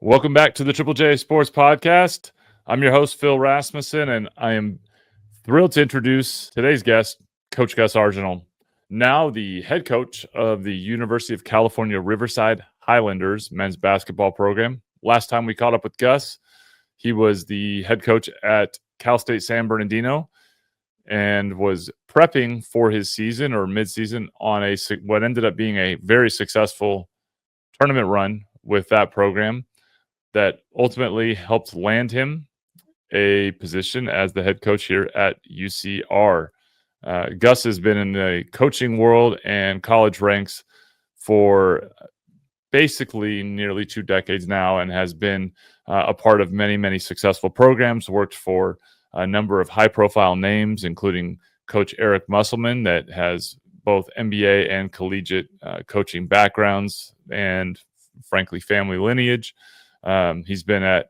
Welcome back to the Triple J Sports Podcast. I'm your host, Phil Rasmussen, and I am thrilled to introduce today's guest, Coach Gus Argenal, now the head coach of the University of California Riverside Highlanders men's basketball program. Last time we caught up with Gus, he was the head coach at Cal State San Bernardino and was prepping for his season or midseason on what ended up being a very successful tournament run with that program that ultimately helped land him a position as the head coach here at UCR. Gus has been in the coaching world and college ranks for basically nearly 2 decades now and has been a part of many, many successful programs, worked for a number of high-profile names, including Coach Eric Musselman, that has both NBA and collegiate coaching backgrounds and, frankly, family lineage. He's been at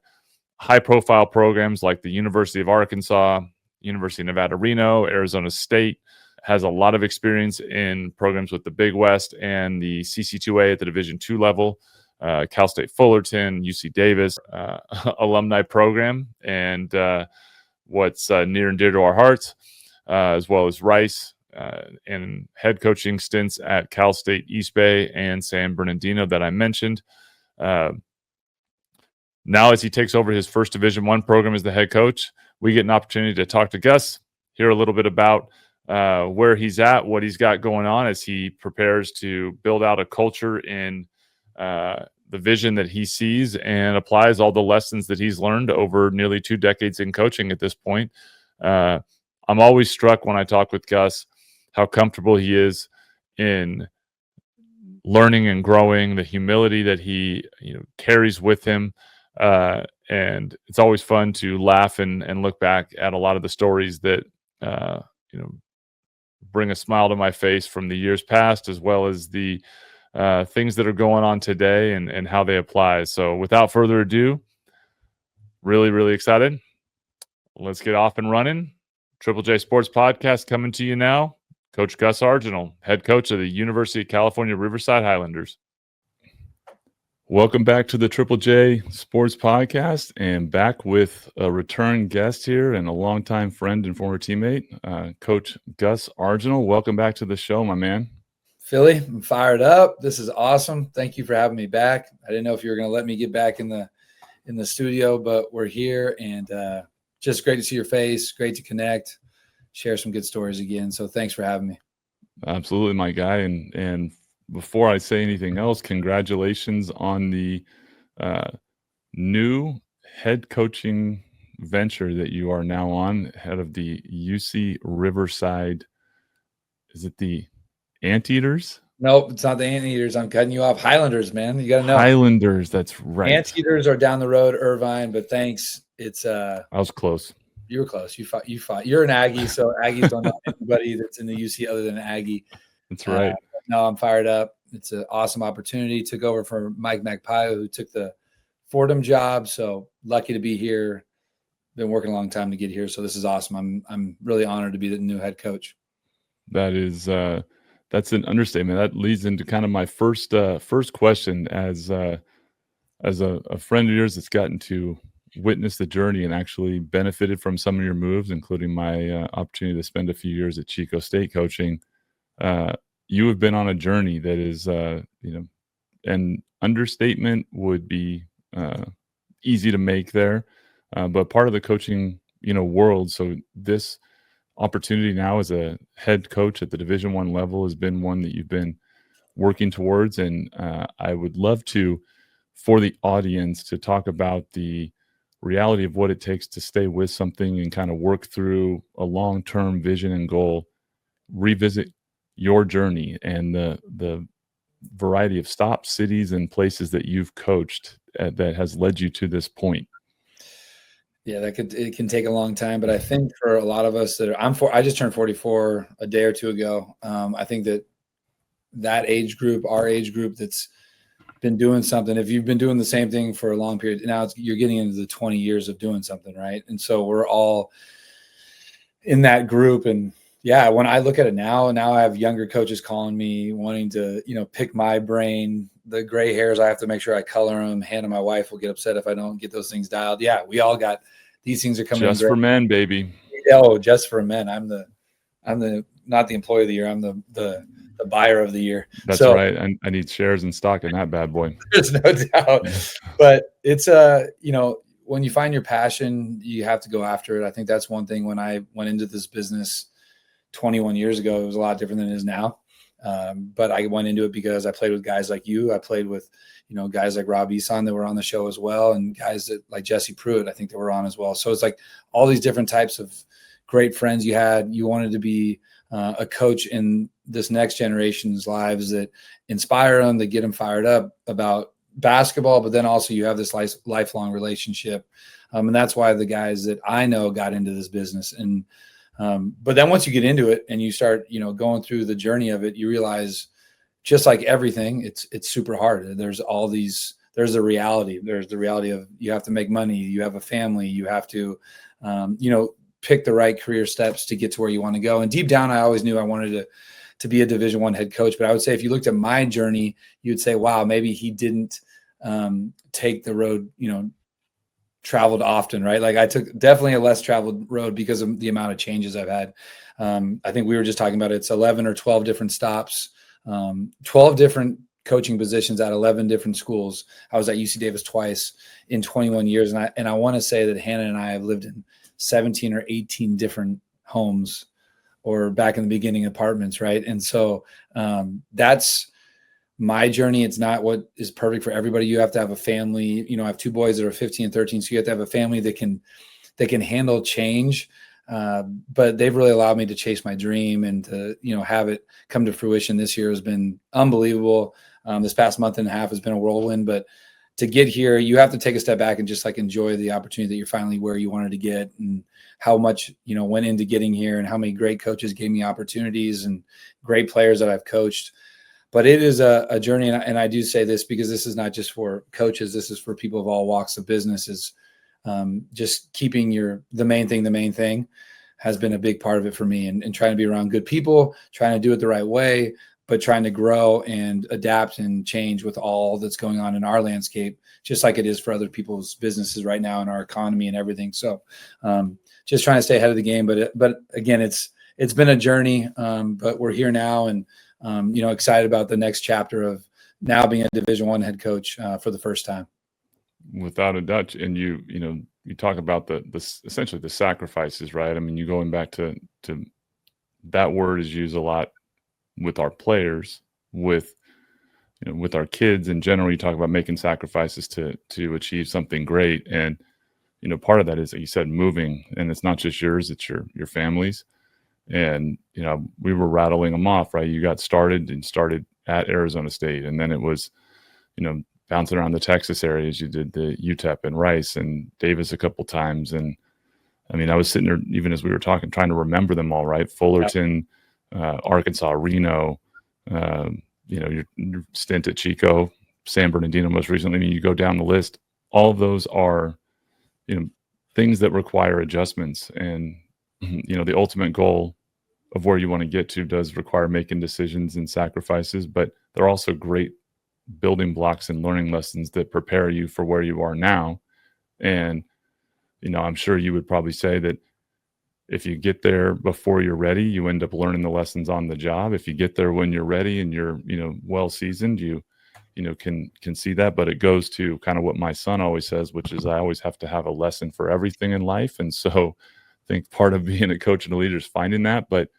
high-profile programs like the University of Arkansas, University of Nevada, Reno, Arizona State, has a lot of experience in programs with the Big West and the CC2A at the Division II level, Cal State Fullerton, UC Davis alumni program, and what's near and dear to our hearts, as well as Rice and head coaching stints at Cal State East Bay and San Bernardino that I mentioned. Now, as he takes over his first Division I program as the head coach, we get an opportunity to talk to Gus, hear a little bit about where he's at, what he's got going on as he prepares to build out a culture in the vision that he sees and applies all the lessons that he's learned over nearly 2 decades in coaching at this point. I'm always struck when I talk with Gus how comfortable he is in learning and growing, the humility that he carries with him. And it's always fun to laugh and look back at a lot of the stories that, bring a smile to my face from the years past, as well as the things that are going on today and how they apply. So without further ado, really, really excited. Let's get off and running. Triple J Sports Podcast coming to you now. Coach Gus Argenal, head coach of the University of California Riverside Highlanders. Welcome back to the Triple J Sports Podcast, and back with a return guest here and a longtime friend and former teammate, Coach Gus Argenal. Welcome back to the show, my man. Philly, I'm fired up. This is awesome. Thank you for having me back. I didn't know if you were going to let me get back in the studio, but we're here, and just great to see your face. Great to connect, share some good stories again. So thanks for having me. Absolutely, my guy, and before I say anything else, congratulations on the new head coaching venture that you are now on, head of the UC Riverside. Is it the Anteaters? Nope, it's not the Anteaters. I'm cutting you off. Highlanders, man. You got to know. Highlanders, that's right. Anteaters are down the road, Irvine, but thanks. It's I was close. You were close. You fought. You're an Aggie, so Aggies don't know anybody that's in the UC other than an Aggie. That's right. No, I'm fired up. It's an awesome opportunity. Took over for Mike Magpie, who took the Fordham job. So lucky to be here. Been working a long time to get here. So this is awesome. I'm really honored to be the new head coach. That is that's an understatement. That leads into kind of my first question as a friend of yours that's gotten to witness the journey and actually benefited from some of your moves, including my opportunity to spend a few years at Chico State coaching. You have been on a journey that is, an understatement would be easy to make there, but part of the coaching, world. So this opportunity now as a head coach at the Division I level has been one that you've been working towards, and I would love to, for the audience, to talk about the reality of what it takes to stay with something and kind of work through a long-term vision and goal, revisit your journey and the variety of stops, cities, and places that you've coached that has led you to this point. Yeah, it can take a long time, but I think for a lot of us I just turned 44 a day or two ago. I think that age group, our age group, that's been doing something. If you've been doing the same thing for a long period, now you're getting into the 20 years of doing something, right? And so we're all in that group. And yeah, when I look at it now I have younger coaches calling me, wanting to, pick my brain, the gray hairs, I have to make sure I color them. Hannah, my wife, will get upset if I don't get those things dialed. Yeah, we all got these things are coming just in for men, baby. Oh, just for men. I'm the not the employee of the year. I'm the buyer of the year. That's right. I need shares in stock in that bad boy. There's no doubt. But it's when you find your passion, you have to go after it. I think that's one thing. When I went into this business 21 years ago, it was a lot different than it is now. But I went into it because I played with guys like you. I played with, guys like Rob Eson that were on the show as well, and guys that like Jesse Pruitt, I think they were on as well. So it's like all these different types of great friends you had. You wanted to be a coach in this next generation's lives that inspire them, that get them fired up about basketball, but then also you have this lifelong relationship. And that's why the guys that I know got into this business. And but then once you get into it and you start, going through the journey of it, you realize, just like everything, it's super hard. There's the reality. There's the reality of you have to make money. You have a family. You have to, pick the right career steps to get to where you want to go. And deep down, I always knew I wanted to be a Division I head coach. But I would say if you looked at my journey, you would say, wow, maybe he didn't take the road, traveled often, right? Like I took definitely a less traveled road because of the amount of changes I've had. I think we were just talking about it's 11 or 12 different stops, 12 different coaching positions at 11 different schools. I was at UC Davis twice in 21 years. And I want to say that Hannah and I have lived in 17 or 18 different homes, or back in the beginning, apartments. Right. And so that's my journey. It's not what is perfect for everybody. You have to have a family. I have two boys that are 15 and 13. So you have to have a family that can handle change. But they've really allowed me to chase my dream and to, have it come to fruition. This year has been unbelievable. This past month and a half has been a whirlwind, but to get here, you have to take a step back and just like enjoy the opportunity that you're finally where you wanted to get, and how much, went into getting here, and how many great coaches gave me opportunities and great players that I've coached. But it is a journey. And I do say this because this is not just for coaches. This is for people of all walks of business. Just keeping the main thing has been a big part of it for me, and trying to be around good people, trying to do it the right way, but trying to grow and adapt and change with all that's going on in our landscape, just like it is for other people's businesses right now in our economy and everything. So just trying to stay ahead of the game. But again, it's been a journey, but we're here now, and excited about the next chapter of now being a Division I head coach for the first time. Without a doubt. And you talk about the essentially the sacrifices, right? I mean, you going back to that word is used a lot with our players, with our kids in general. You talk about making sacrifices to achieve something great. And, part of that is, like you said, moving, and it's not just yours, it's your family's. And, we were rattling them off, right? You got started at Arizona State, and then it was, bouncing around the Texas areas. You did the UTEP and Rice and Davis a couple times. And I mean, I was sitting there, even as we were talking, trying to remember them all, right? Fullerton, Arkansas, Reno, your stint at Chico, San Bernardino most recently. I mean, you go down the list, all of those are, things that require adjustments. And, the ultimate goal of where you want to get to does require making decisions and sacrifices, but they're also great building blocks and learning lessons that prepare you for where you are now. And, I'm sure you would probably say that if you get there before you're ready, you end up learning the lessons on the job. If you get there when you're ready and you're, well seasoned, you can see that. But it goes to kind of what my son always says, which is I always have to have a lesson for everything in life. And so I think part of being a coach and a leader is finding that. But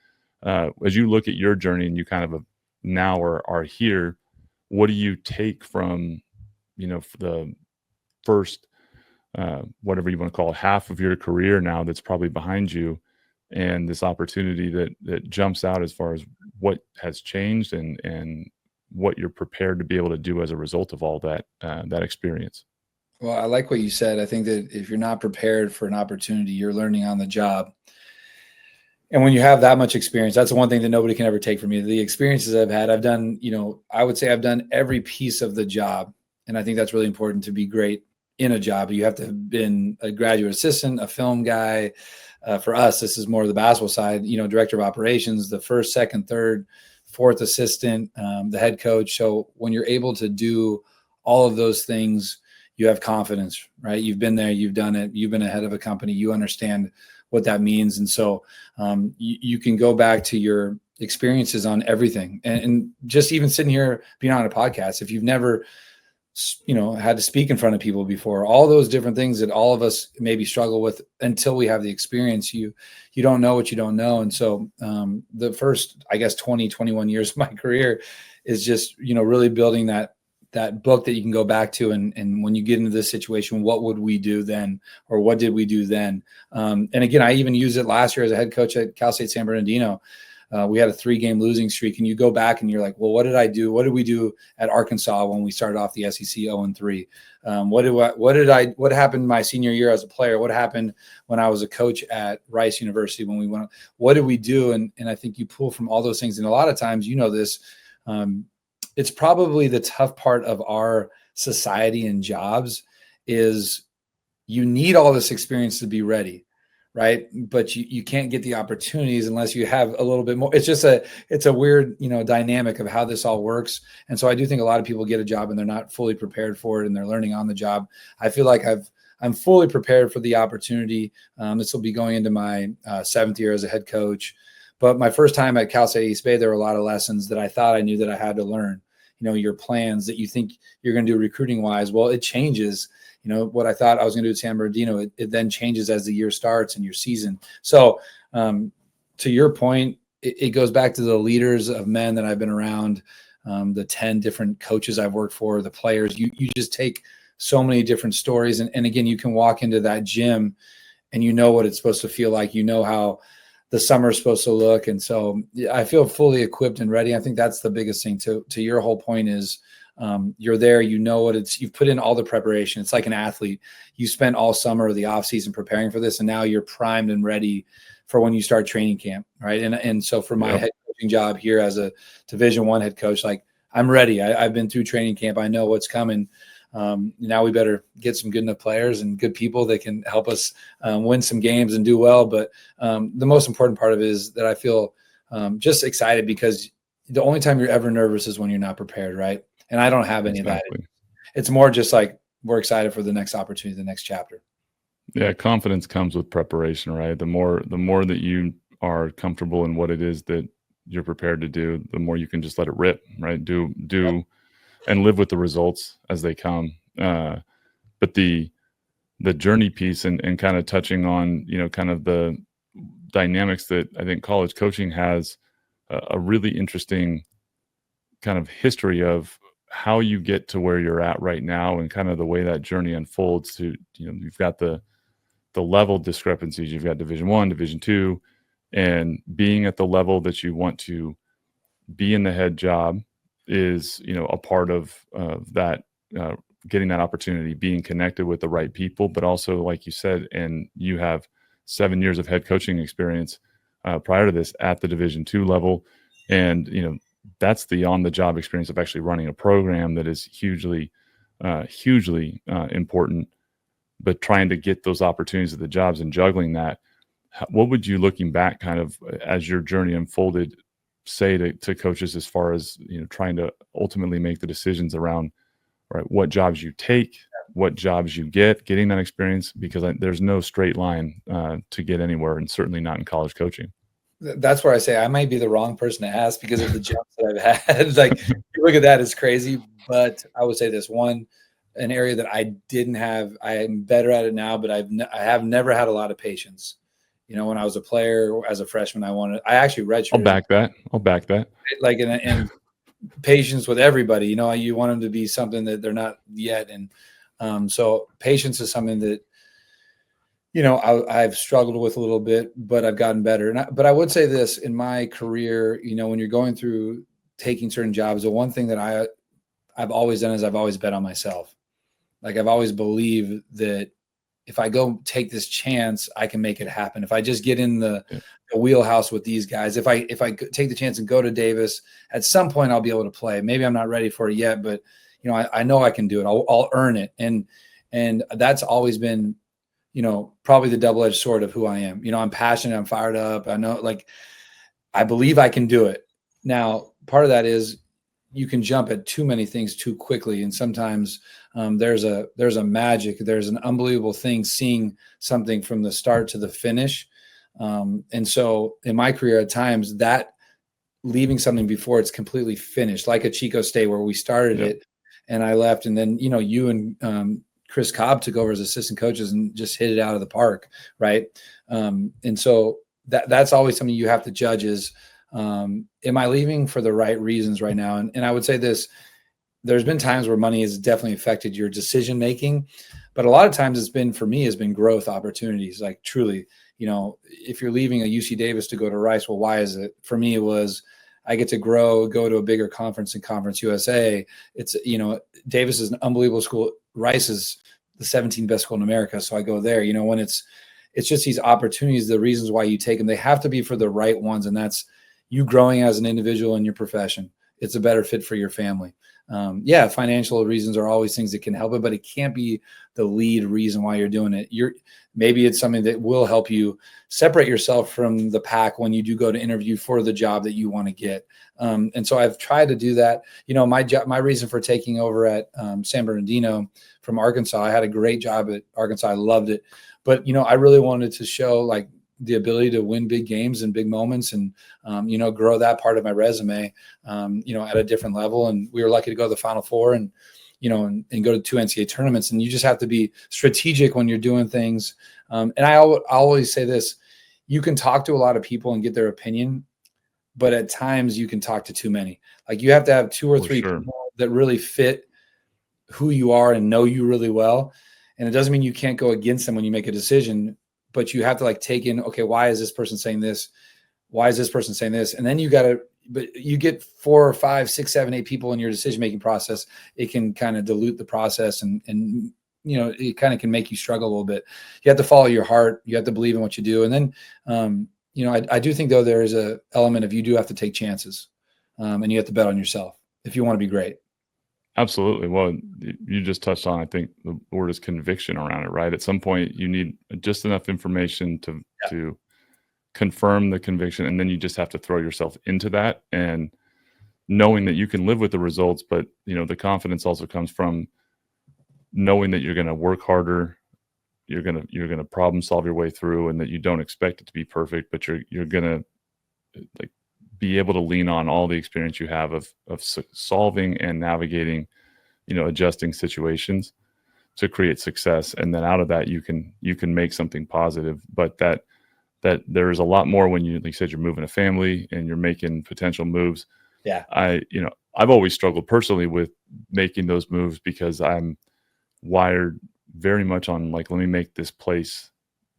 as you look at your journey and you kind of now are here, what do you take from, the first, whatever you want to call it, half of your career now that's probably behind you, and this opportunity that jumps out as far as what has changed and what you're prepared to be able to do as a result of all that experience? Well, I like what you said. I think that if you're not prepared for an opportunity, you're learning on the job. And when you have that much experience, that's the one thing that nobody can ever take from me. The experiences I've had, I've done, I would say I've done every piece of the job. And I think that's really important to be great in a job. You have to have been a graduate assistant, a film guy. For us, this is more the basketball side, director of operations, the first, second, third, fourth assistant, the head coach. So when you're able to do all of those things, you have confidence, right? You've been there, you've done it, you've been ahead of a company, you understand what that means. And so you can go back to your experiences on everything. And just even sitting here being on a podcast, if you've never, had to speak in front of people before, all those different things that all of us maybe struggle with until we have the experience, you don't know what you don't know. And so the first, I guess, 21 years of my career is just, really building that book that you can go back to. And when you get into this situation, what would we do then? Or what did we do then? And again, I even used it last year as a head coach at Cal State San Bernardino. We had a 3-game losing streak, and you go back and you're like, well, what did I do? What did we do at Arkansas when we started off the SEC 0-3? What happened my senior year as a player? What happened when I was a coach at Rice University when we went? What did we do? And I think you pull from all those things. And a lot of times, this, it's probably the tough part of our society and jobs is you need all this experience to be ready. Right. But you can't get the opportunities unless you have a little bit more. It's just it's a weird, dynamic of how this all works. And so I do think a lot of people get a job and they're not fully prepared for it and they're learning on the job. I feel like I'm fully prepared for the opportunity. This will be going into my 7th year as a head coach. But my first time at Cal State East Bay, there were a lot of lessons that I thought I knew that I had to learn. Your plans that you think you're going to do recruiting wise. Well, it changes. What I thought I was going to do at San Bernardino, it then changes as the year starts and your season. So to your point, it goes back to the leaders of men that I've been around, the 10 different coaches I've worked for, the players. You just take so many different stories. And again, you can walk into that gym and what it's supposed to feel like, how the summer is supposed to look. And so I feel fully equipped and ready. I think that's the biggest thing to your whole point is you're there, you've put in all the preparation. It's like an athlete. You spent all summer or the off season preparing for this, and now you're primed and ready for when you start training camp. Right. And so for my head coaching job here as a Division I head coach, like I'm ready. I've been through training camp. I know what's coming. Now we better get some good enough players and good people that can help us win some games and do well. But the most important part of it is that I feel just excited because the only time you're ever nervous is when you're not prepared. Right. And I don't have any of that. It's more just like we're excited for the next opportunity, the next chapter. Yeah, confidence comes with preparation, right? The more that you are comfortable in what it is that you're prepared to do, the more you can just let it rip, right? Do and live with the results as they come. But the journey piece and kind of touching on, kind of the dynamics that I think college coaching has a really interesting kind of history of how you get to where you're at right now and kind of the way that journey unfolds to, you've got the level discrepancies. You've got Division I, Division II, and being at the level that you want to be in the head job is, a part of that, getting that opportunity, being connected with the right people, but also, like you said, and you have 7 years of head coaching experience prior to this at the Division II level. And, that's the on-the-job experience of actually running a program that is hugely important, but trying to get those opportunities at the jobs and juggling that. What would you, looking back kind of as your journey unfolded, say to coaches as far as, trying to ultimately make the decisions around, right, what jobs you take, what jobs you getting that experience? Because there's no straight line to get anywhere, and certainly not in college coaching. That's where I say I might be the wrong person to ask because of the jumps that I've had. Like, you look at that, it's crazy. But I would say this one, an area that I didn't have, I am better at it now, but I have never had a lot of patience. When I was a player as a freshman, I actually redshirted. I'll back that. Like, and patience with everybody, you want them to be something that they're not yet. And so patience is something that, I've struggled with a little bit, but I've gotten better. But I would say this in my career, when you're going through taking certain jobs, the one thing that I've always done is I've always bet on myself. Like, I've always believed that if I go take this chance, I can make it happen. If I just get in the wheelhouse with these guys, if I take the chance and go to Davis, at some point I'll be able to play. Maybe I'm not ready for it yet, but I know I can do it. I'll earn it. And that's always been, probably the double-edged sword of who I am. I'm passionate. I'm fired up. I know, like, I believe I can do it. Now, part of that is you can jump at too many things too quickly. And sometimes there's a magic, there's an unbelievable thing, seeing something from the start to the finish. And so in my career, at times that leaving something before it's completely finished, like a Chico State where we started it and I left. And then, you and Chris Cobb took over as assistant coaches and just hit it out of the park. Right. And so that's always something you have to judge is, am I leaving for the right reasons right now? And I would say this, there's been times where money has definitely affected your decision-making, but a lot of times it's been, for me, has been growth opportunities. Like truly, if you're leaving a UC Davis to go to Rice, well, why is it? For me, it was, I get to grow, go to a bigger conference in Conference USA. It's, Davis is an unbelievable school. Rice is the 17th best school in America. So I go there, when it's just these opportunities, the reasons why you take them, they have to be for the right ones. And that's you growing as an individual in your profession. It's a better fit for your family. Financial reasons are always things that can help it, but it can't be the lead reason why you're doing it. Maybe it's something that will help you separate yourself from the pack when you do go to interview for the job that you want to get. And so I've tried to do that. My reason for taking over at San Bernardino from Arkansas, I had a great job at Arkansas. I loved it. But, I really wanted to show like the ability to win big games and big moments and, grow that part of my resume, at a different level. And we were lucky to go to the Final Four and go to 2 NCAA tournaments. And you just have to be strategic when you're doing things. And I always say this, you can talk to a lot of people and get their opinion, but at times you can talk to too many. Like you have to have 2 or 3 people that really fit who you are and know you really well. And it doesn't mean you can't go against them when you make a decision, but you have to like take in, okay, why is this person saying this? Why is this person saying this? And then you get 4 or 5, 6, 7, 8 people in your decision-making process. It can kind of dilute the process and it kind of can make you struggle a little bit. You have to follow your heart. You have to believe in what you do. And then, I do think though, there is a element of, you do have to take chances and you have to bet on yourself if you want to be great. Absolutely. Well, you just touched on, I think the word is conviction around it, right? At some point you need just enough information to confirm the conviction. And then you just have to throw yourself into that and knowing that you can live with the results, but the confidence also comes from knowing that you're going to work harder. You're going to problem solve your way through, and that you don't expect it to be perfect, but you're going to like be able to lean on all the experience you have of solving and navigating, adjusting situations to create success. And then out of that, you can make something positive, but that there's a lot more when like you said, you're moving a family and you're making potential moves. Yeah. I've always struggled personally with making those moves because I'm wired very much on like, let me make this place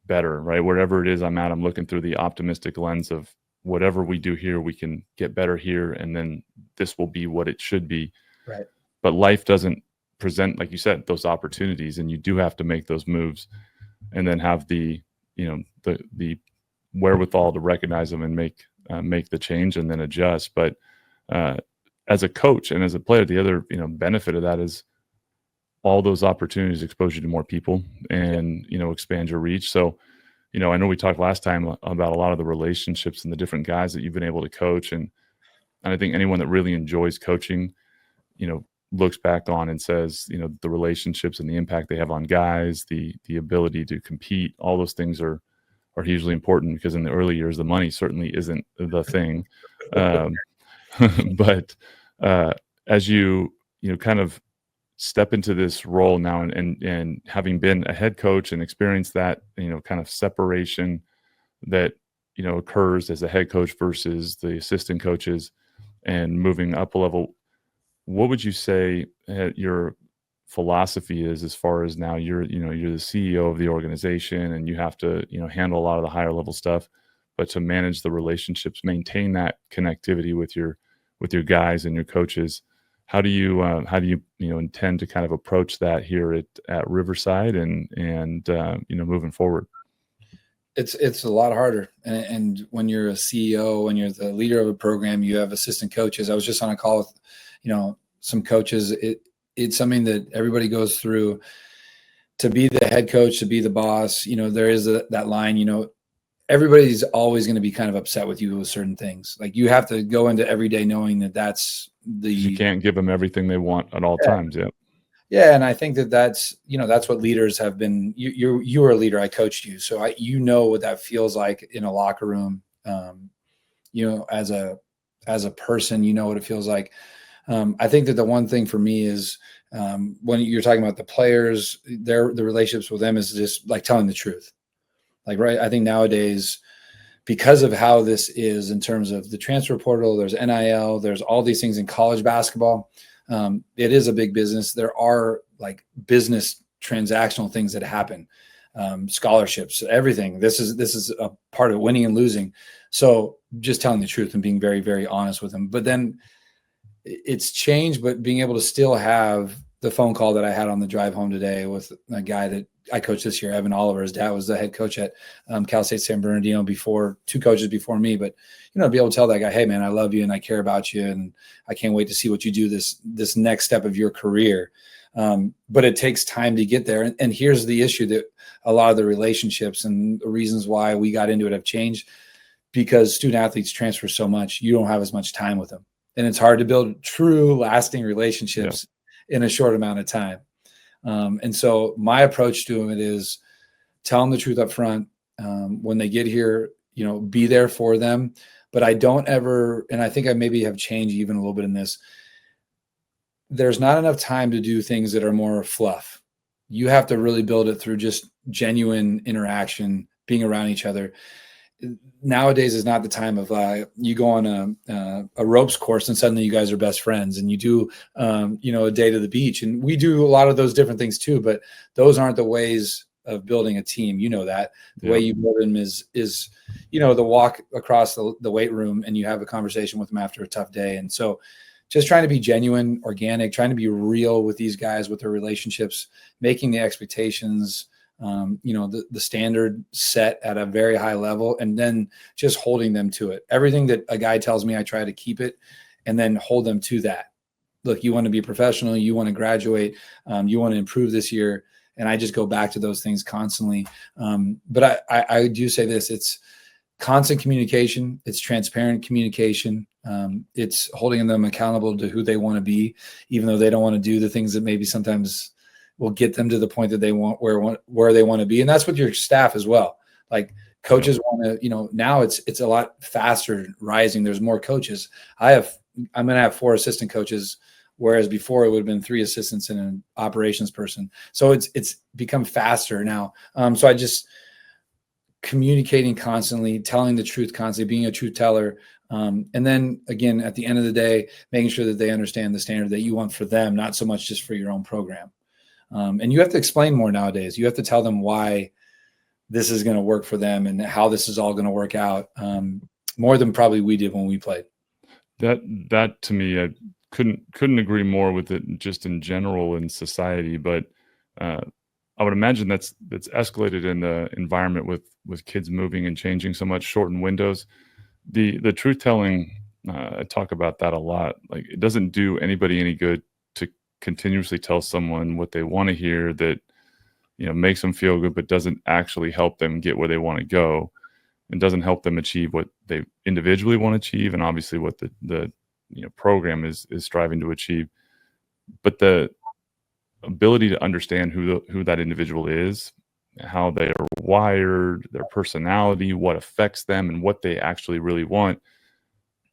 better, right? Wherever it is I'm at, I'm looking through the optimistic lens of whatever we do here, we can get better here. And then this will be what it should be. Right. But life doesn't present, like you said, those opportunities, and you do have to make those moves and then have the wherewithal to recognize them and make the change and then adjust. But as a coach and as a player, the other, benefit of that is all those opportunities expose you to more people and, expand your reach. So, I know we talked last time about a lot of the relationships and the different guys that you've been able to coach. And I think anyone that really enjoys coaching, looks back on and says, the relationships and the impact they have on guys, the ability to compete, all those things are hugely important, because in the early years, the money certainly isn't the thing. But as you kind of step into this role now and having been a head coach and experienced that, kind of separation that, occurs as a head coach versus the assistant coaches and moving up a level, what would you say your philosophy is as far as now you're the CEO of the organization and you have to, handle a lot of the higher level stuff, but to manage the relationships, maintain that connectivity with your guys and your coaches, how do you intend to kind of approach that here at Riverside and moving forward? It's a lot harder. And when you're a CEO, when you're the leader of a program, you have assistant coaches. I was just on a call with, some coaches. It's something that everybody goes through to be the head coach, to be the boss. There is that line, everybody's always going to be kind of upset with you with certain things. Like you have to go into every day knowing that that's You can't give them everything they want at all times. Yeah. Yeah. And I think that's, that's what leaders have been. You were a leader. I coached you. So you know what that feels like in a locker room. As a person, you know what it feels like. I think that the one thing for me is when you're talking about the players, the relationships with them is just like telling the truth. Like, right. I think nowadays, because of how this is in terms of the transfer portal, there's NIL, there's all these things in college basketball. It is a big business. There are like business transactional things that happen, scholarships, everything. This is a part of winning and losing. So just telling the truth and being very, very honest with them. But then it's changed, but being able to still have the phone call that I had on the drive home today with a guy that I coached this year, Evan Oliver. His dad was the head coach at Cal State San Bernardino before, 2 coaches before me. But, be able to tell that guy, hey, man, I love you and I care about you. And I can't wait to see what you do this next step of your career. But it takes time to get there. And here's the issue that a lot of the relationships and the reasons why we got into it have changed, because student athletes transfer so much. You don't have as much time with them. And it's hard to build true lasting relationships in a short amount of time. And so my approach to it is tell them the truth up front. When they get here, be there for them. But I don't ever, and I think I maybe have changed even a little bit in this, there's not enough time to do things that are more fluff. You have to really build it through just genuine interaction, being around each other. Nowadays is not the time of you go on a ropes course and suddenly you guys are best friends, and you do a day to the beach, and we do a lot of those different things too. But those aren't the ways of building a team. That the way you build them is the walk across the weight room and you have a conversation with them after a tough day. And so just trying to be genuine, organic, trying to be real with these guys, with their relationships, making the expectations, the standard set at a very high level, and then just holding them to it. Everything that a guy tells me, I try to keep it and then hold them to that. Look, you want to be professional, you want to graduate, you want to improve this year. And I just go back to those things constantly. But I do say this, it's constant communication. It's transparent communication. It's holding them accountable to who they want to be, even though they don't want to do the things that maybe sometimes will get them to the point that they want, where they want to be. And that's with your staff as well. Like coaches want to, now it's a lot faster rising. There's more coaches. I'm going to have 4 assistant coaches, whereas before it would have been 3 assistants and an operations person. So it's become faster now. So I just communicating constantly, telling the truth constantly, being a truth teller. And then again, at the end of the day, making sure that they understand the standard that you want for them, not so much just for your own program. And you have to explain more nowadays. You have to tell them why this is going to work for them and how this is all going to work out, more than probably we did when we played. That to me, I couldn't agree more with it just in general in society. But I would imagine that's escalated in the environment with kids moving and changing so much, shortened windows. The truth telling, I talk about that a lot. Like it doesn't do anybody any good to continuously tell someone what they want to hear that makes them feel good, but doesn't actually help them get where they want to go, and doesn't help them achieve what they individually want to achieve, and obviously what the program is striving to achieve. But the ability to understand who that individual is, how they are wired, their personality, what affects them, and what they actually really want.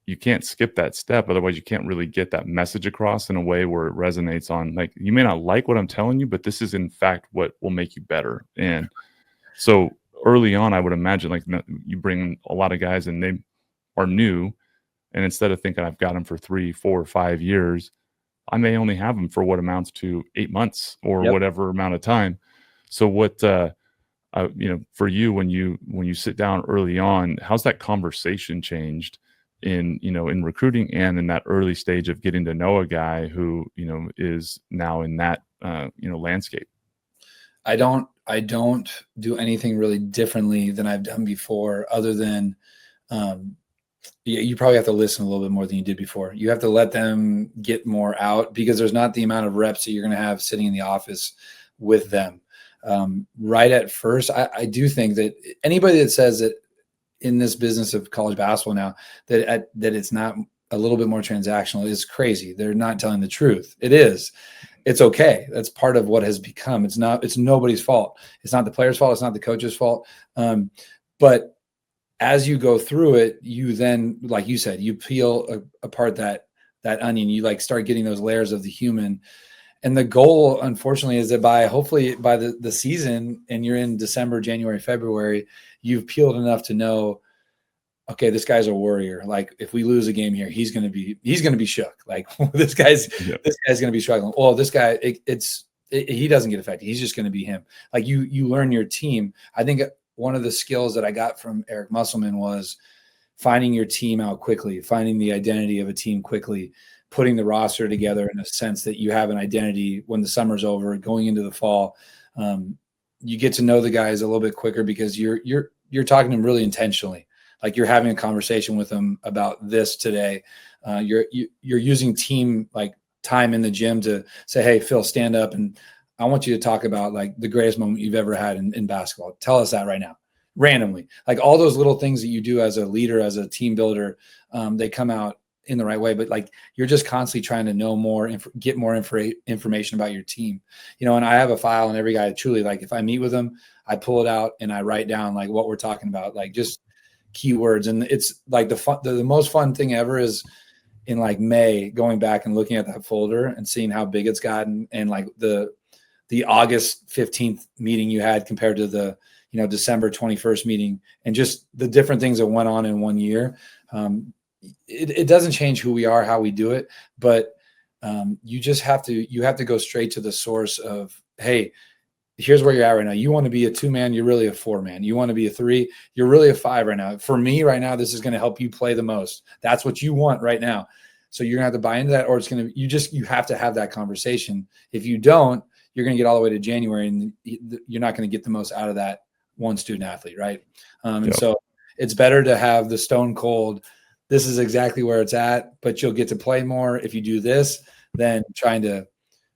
You can't skip that step. Otherwise, you can't really get that message across in a way where it resonates on, like, you may not like what I'm telling you, but this is in fact what will make you better. And so early on, I would imagine, like, you bring a lot of guys and they are new. And instead of thinking I've got them for 3, 4, 5 years, I may only have them for what amounts to 8 months or whatever amount of time. So what, for you, when you sit down early on, how's that conversation changed in recruiting and in that early stage of getting to know a guy who, is now in that, landscape? I don't do anything really differently than I've done before, other than, you probably have to listen a little bit more than you did before. You have to let them get more out, because there's not the amount of reps that you're going to have sitting in the office with them. Right at first, I do think that anybody that says that in this business of college basketball now, that it's not a little bit more transactional is crazy. They're not telling the truth. It is. It's okay. That's part of what has become. It's nobody's fault. It's not the player's fault. It's not the coach's fault. But as you go through it, you then, like you said, you peel apart that onion. You like start getting those layers of the human. And the goal, unfortunately, is that hopefully by the season, and you're in December, January, February, you've peeled enough to know, okay, this guy's a warrior. Like if we lose a game here, he's gonna be shook. Like this guy's gonna be struggling. Oh, this guy, he doesn't get affected. He's just gonna be him. Like you learn your team. I think one of the skills that I got from Eric Musselman was finding your team out quickly, finding the identity of a team quickly, putting the roster together in a sense that you have an identity when the summer's over, going into the fall. You get to know the guys a little bit quicker because you're talking to them really intentionally. Like you're having a conversation with them about this today. You're using team like time in the gym to say, hey, Phil, stand up. And I want you to talk about like the greatest moment you've ever had in basketball. Tell us that right now, randomly. Like all those little things that you do as a leader, as a team builder, they come out in the right way. But like you're just constantly trying to know more, get more information about your team. And I have a file on every guy. Truly, like if I meet with them, I pull it out and I write down like what we're talking about, like just keywords. And it's like the most fun thing ever is in like May, going back and looking at that folder and seeing how big it's gotten, and like the August 15th meeting you had compared to the December 21st meeting, and just the different things that went on in 1 year. It doesn't change who we are, how we do it, but you have to go straight to the source of, hey, here's where you're at right now. You want to be a 2-man, you're really a 4-man. You want to be a 3, you're really a 5 right now. For me right now, this is going to help you play the most. That's what you want right now. So you're gonna have to buy into that, or it's gonna you have to have that conversation. If you don't, you're gonna get all the way to January and you're not gonna get the most out of that one student athlete, right? And so it's better to have the stone cold, this is exactly where it's at, but you'll get to play more if you do this, than trying to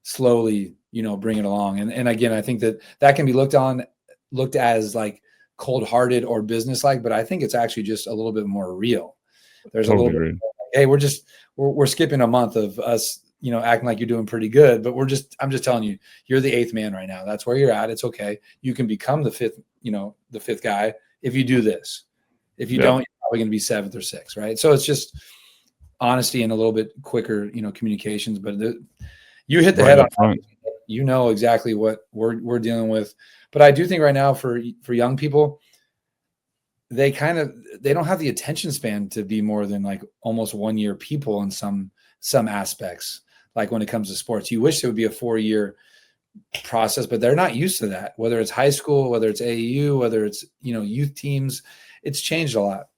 slowly bring it along. And again, I think that can be looked as like cold-hearted or business-like, but I think it's actually just a little bit more real. There's a little bit, hey, we're skipping a month of us, acting like you're doing pretty good, but I'm just telling you, you're the 8th man right now. That's where you're at. It's okay. You can become the 5th guy if you do this. If you don't, you're probably going to be 7th or 6th, right? So it's just honesty and a little bit quicker, communications. But you hit the head on. You know exactly what we're dealing with. But I do think right now for young people, they don't have the attention span to be more than like almost 1 year people in some aspects. Like when it comes to sports, you wish it would be a 4-year process, but they're not used to that. Whether it's high school, whether it's AAU, whether it's youth teams, it's changed a lot.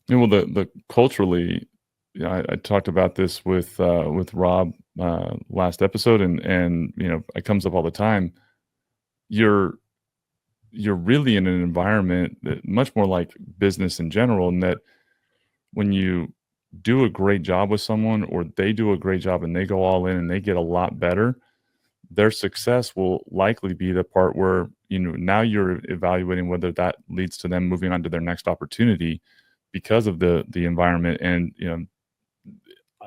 Well, the culturally, I talked about this with Rob last episode, and it comes up all the time. You're really in an environment that much more like business in general, and that when you do a great job with someone, or they do a great job and they go all in and they get a lot better, their success will likely be the part where now you're evaluating whether that leads to them moving on to their next opportunity because of the environment. And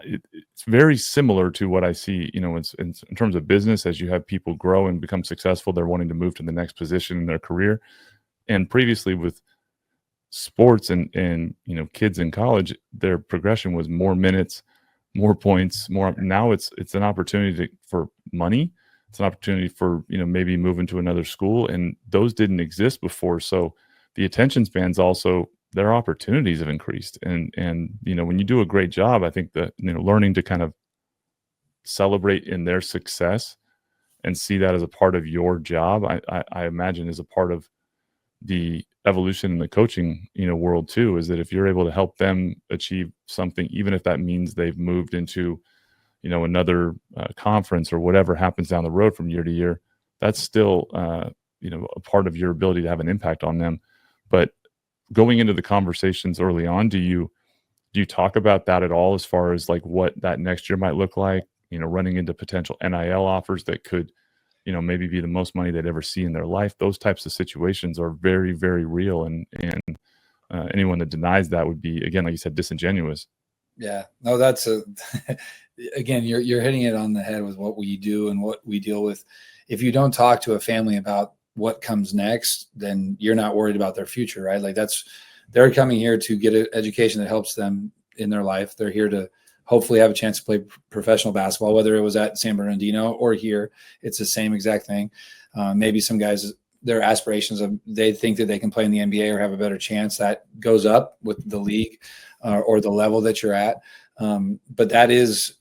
it's very similar to what I see, in terms of business. As you have people grow and become successful, they're wanting to move to the next position in their career. And previously with sports and kids in college, their progression was more minutes, more points, more. Now it's an opportunity for money. It's an opportunity for, maybe moving to another school, and those didn't exist before. So the attention spans also, their opportunities have increased. And when you do a great job, I think that, learning to kind of celebrate in their success and see that as a part of your job, I imagine is a part of the evolution in the coaching, world too, is that if you're able to help them achieve something, even if that means they've moved into, another conference or whatever happens down the road from year to year, that's still, a part of your ability to have an impact on them. But going into the conversations early on, do you talk about that at all, as far as like what that next year might look like, running into potential NIL offers that could, maybe be the most money they'd ever see in their life? Those types of situations are very, very real. And anyone that denies that would be, again, like you said, disingenuous. Yeah, no, that's again, you're hitting it on the head with what we do and what we deal with. If you don't talk to a family about what comes next, then you're not worried about their future, right? Like they're coming here to get an education that helps them in their life. They're here to hopefully have a chance to play professional basketball, whether it was at San Bernardino or here. It's the same exact thing. Maybe some guys, their aspirations of they think that they can play in the NBA or have a better chance. That goes up with the league or the level that you're at. But that is,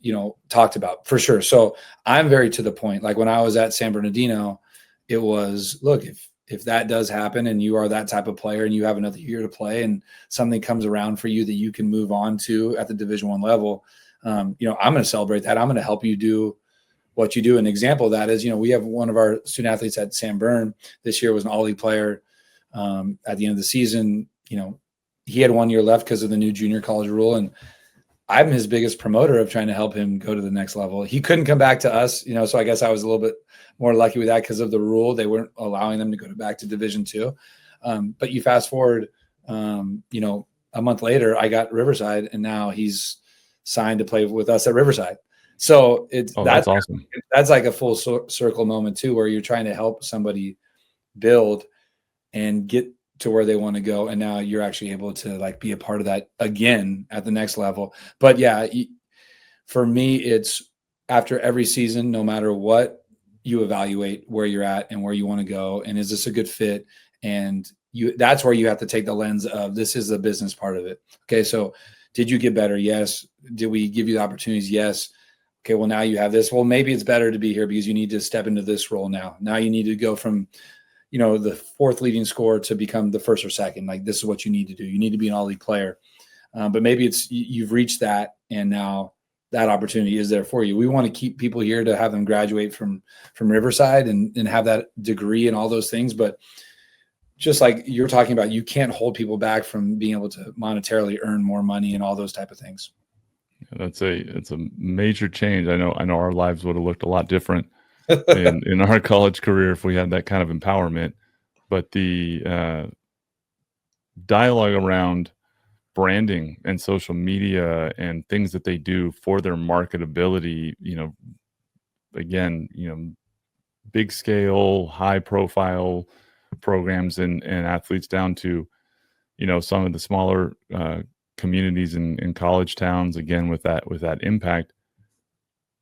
talked about for sure. So I'm very to the point. Like when I was at San Bernardino, it was, look, if that does happen and you are that type of player and you have another year to play and something comes around for you that you can move on to at the Division I level, I'm going to celebrate that. I'm going to help you do what you do. An example of that is, we have one of our student athletes at San Bern this year was an All-League player. At the end of the season, he had 1 year left because of the new junior college rule. And I'm his biggest promoter of trying to help him go to the next level. He couldn't come back to us, so I guess I was a little bit more lucky with that because of the rule. They weren't allowing them to go back to Division II. But you fast forward, a month later, I got Riverside, and now he's signed to play with us at Riverside. So that's awesome. That's like a full circle moment too, where you're trying to help somebody build and get to where they want to go. And now you're actually able to like be a part of that again at the next level. But yeah, for me, it's after every season, no matter what, you evaluate where you're at and where you want to go. And is this a good fit? And that's where you have to take the lens of this is the business part of it. Okay. So did you get better? Yes. Did we give you the opportunities? Yes. Okay. Well, now you have this. Well, maybe it's better to be here because you need to step into this role now. Now you need to go from, the fourth leading scorer to become the first or second. Like this is what you need to do. You need to be an all-league player. But maybe you've reached that and now that opportunity is there for you. We want to keep people here to have them graduate from Riverside and have that degree and all those things. But just like you're talking about, you can't hold people back from being able to monetarily earn more money and all those type of things. It's a major change. I know our lives would have looked a lot different in our college career if we had that kind of empowerment. But the dialogue around branding and social media and things that they do for their marketability, again, big scale, high profile programs and athletes down to, some of the smaller communities in college towns, again, with that impact.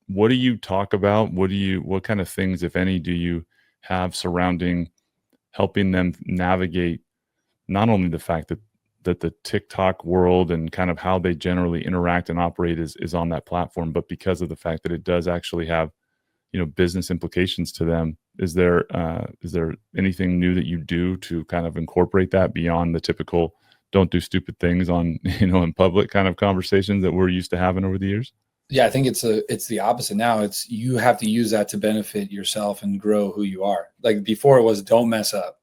What do you talk about? What kind of things, if any, do you have surrounding helping them navigate not only the fact that the TikTok world and kind of how they generally interact and operate is on that platform, but because of the fact that it does actually have, business implications to them? Is there anything new that you do to kind of incorporate that beyond the typical don't do stupid things on, in public kind of conversations that we're used to having over the years? Yeah, I think it's the opposite now. It's you have to use that to benefit yourself and grow who you are. Like before it was don't mess up.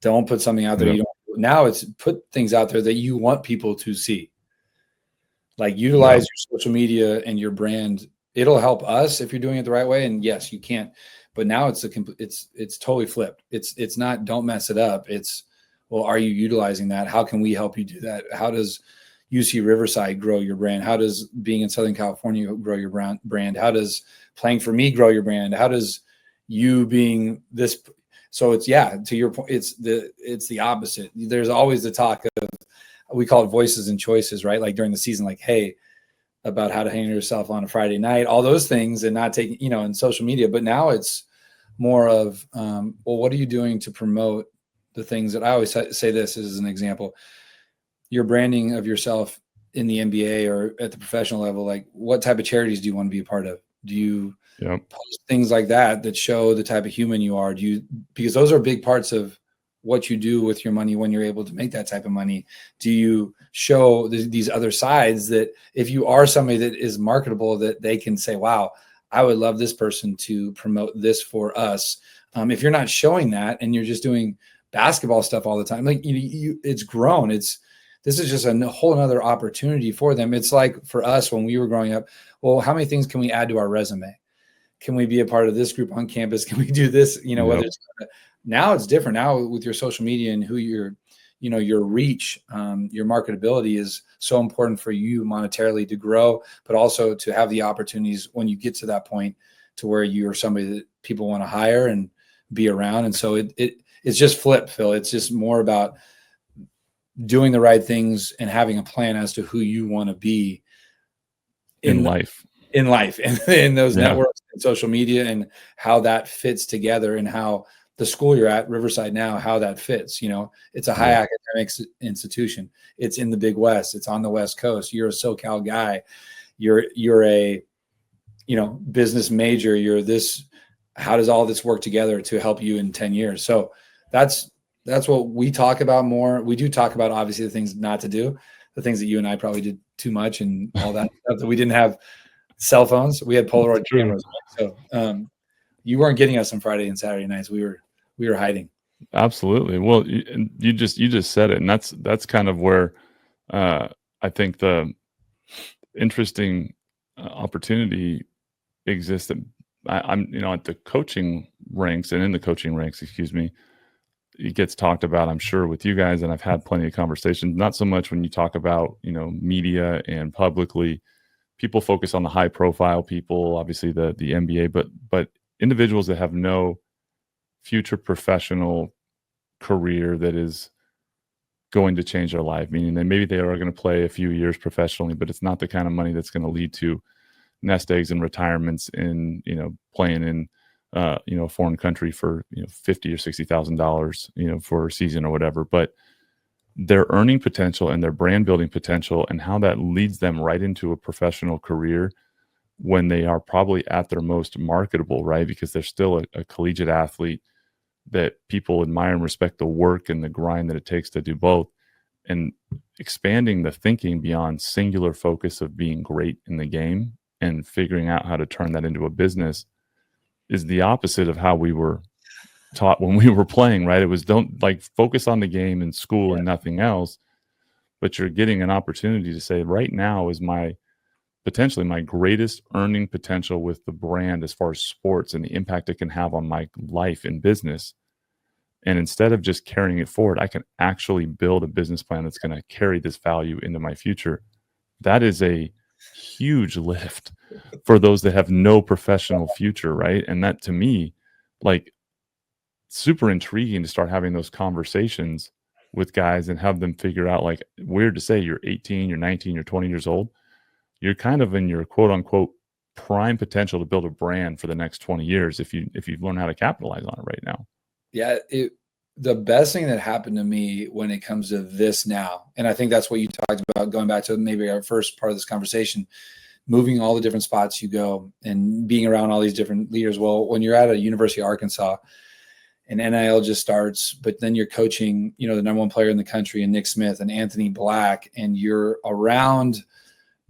Don't put something out there you don't. Now it's put things out there that you want people to see. Like utilize your social media and your brand. It'll help us if you're doing it the right way. And yes, you can't. But now it's totally flipped. It's not don't mess it up. It's, well, are you utilizing that? How can we help you do that? How does UC Riverside grow your brand? How does being in Southern California grow your brand? How does playing for me grow your brand? How does you being this? So it's, to your point, it's the opposite. There's always the talk of, we call it voices and choices, right? Like during the season, like, hey, about how to handle yourself on a Friday night, all those things, and not taking, in social media. But now it's more of, well, what are you doing to promote the things that I always say this as an example, your branding of yourself in the NBA or at the professional level, like what type of charities do you want to be a part of? Do you post things like that show the type of human you are? Because those are big parts of what you do with your money when you're able to make that type of money. Do you show these other sides that if you are somebody that is marketable, that they can say, wow, I would love this person to promote this for us. If you're not showing that and you're just doing basketball stuff all the time, like it's grown. This is just a whole other opportunity for them. It's like for us when we were growing up, well, how many things can we add to our resume? Can we be a part of this group on campus? Can we do this? Whether it's now it's different now with your social media and who you're, your reach, your marketability is so important for you monetarily to grow, but also to have the opportunities when you get to that point to where you are somebody that people want to hire and be around. And so it's just flip, Phil. It's just more about doing the right things and having a plan as to who you want to be in life and in those networks and social media, and how that fits together, and how the school you're at, Riverside now, how that fits. It's a high academics institution. It's in the Big West. It's on the West Coast. You're a SoCal guy. You're a, business major. You're this. How does all this work together to help you in 10 years? So that's what we talk about more. We do talk about, obviously, the things not to do, the things that you and I probably did too much, and all that stuff that we didn't have cell phones. We had Polaroid cameras. So you weren't getting us on Friday and Saturday nights. We were hiding. Absolutely. Well, you just said it, and that's kind of where I think the interesting opportunity exists. That I'm at the coaching ranks, and in the coaching ranks, it gets talked about, I'm sure, with you guys, and I've had plenty of conversations. Not so much when you talk about media and publicly. People focus on the high profile people, obviously the NBA, but individuals that have no future professional career that is going to change their life, meaning that maybe they are going to play a few years professionally, but it's not the kind of money that's going to lead to nest eggs and retirements in, playing in, a foreign country for, $50,000 or $60,000, for a season or whatever. But their earning potential and their brand building potential, and how that leads them right into a professional career when they are probably at their most marketable, right? Because they're still a collegiate athlete that people admire and respect the work and the grind that it takes to do both. And expanding the thinking beyond singular focus of being great in the game and figuring out how to turn that into a business is the opposite of how we were taught when we were playing, right? It was don't focus on the game and school and nothing else, but you're getting an opportunity to say, right now is potentially my greatest earning potential with the brand as far as sports and the impact it can have on my life and business. And instead of just carrying it forward, I can actually build a business plan that's going to carry this value into my future. That is a huge lift for those that have no professional future, right? And that, to me, super intriguing to start having those conversations with guys and have them figure out, weird to say, you're 18, you're 19, you're 20 years old. You're kind of in your quote unquote prime potential to build a brand for the next 20 years if you learn how to capitalize on it right now. Yeah, the best thing that happened to me when it comes to this now, and I think that's what you talked about, going back to maybe our first part of this conversation, moving all the different spots you go and being around all these different leaders. Well, when you're at a University of Arkansas and NIL just starts, but then you're coaching, the number one player in the country, and Nick Smith and Anthony Black, and you're around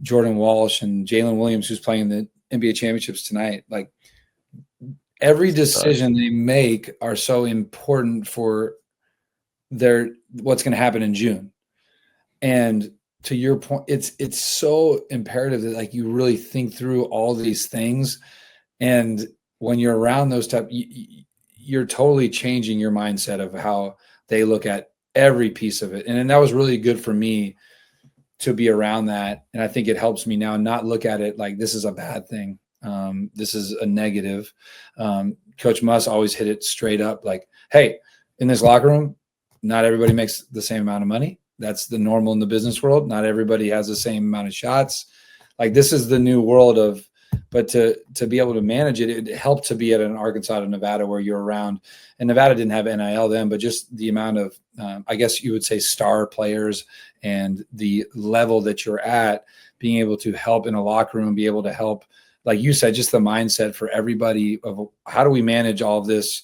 Jordan Walsh and Jalen Williams, who's playing the NBA championships tonight. Every decision they make are so important for what's going to happen in June. And to your point, it's so imperative that you really think through all these things. And when you're around those type, you're totally changing your mindset of how they look at every piece of it. And that was really good for me to be around that. And I think it helps me now not look at it like this is a bad thing. This is a negative. Coach Muss always hit it straight up. Hey, in this locker room, not everybody makes the same amount of money. That's the normal in the business world. Not everybody has the same amount of shots. This is the new world but to be able to manage it, it helped to be at an Arkansas and Nevada where you're around, and Nevada didn't have NIL then, but just the amount of, I guess you would say, star players and the level that you're at, being able to help in a locker room, be able to help, like you said, just the mindset for everybody of how do we manage all of this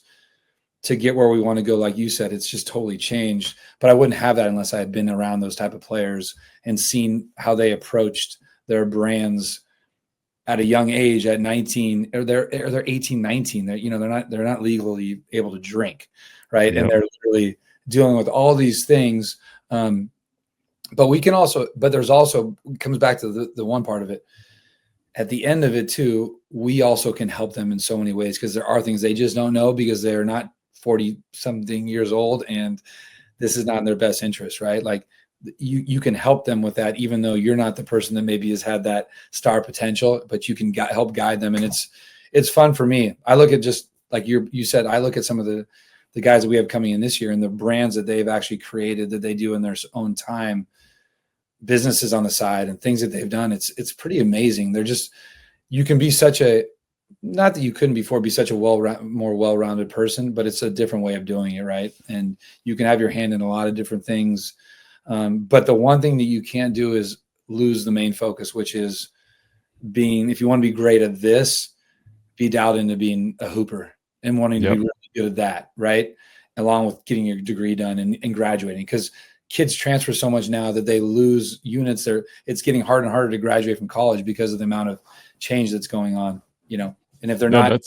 to get where we want to go. Like you said, it's just totally changed, but I wouldn't have that unless I had been around those type of players and seen how they approached their brands at a young age, at 19, or they're 18, 19. They're not legally able to drink, right? Yep. And they're literally dealing with all these things. But there's also, it comes back to the one part of it. At the end of it too, we also can help them in so many ways, because there are things they just don't know because they're not 40 something years old and this is not in their best interest, right? Like you can help them with that, even though you're not the person that maybe has had that star potential, but you can help guide them. And it's fun for me. I look at, just like you said, I look at some of the guys that we have coming in this year and the brands that they've actually created that they do in their own time, businesses on the side and things that they've done. It's pretty amazing. They're just, you can be such a, not that you couldn't before be such a more well-rounded person, but it's a different way of doing it, right? And you can have your hand in a lot of different things. But the one thing that you can't do is lose the main focus, which is being, if you want to be great at this, be dialed into being a hooper and wanting to be really good at that, right? Along with getting your degree done and graduating, because kids transfer so much now that they lose units. It's getting harder and harder to graduate from college because of the amount of change that's going on, and if they're not,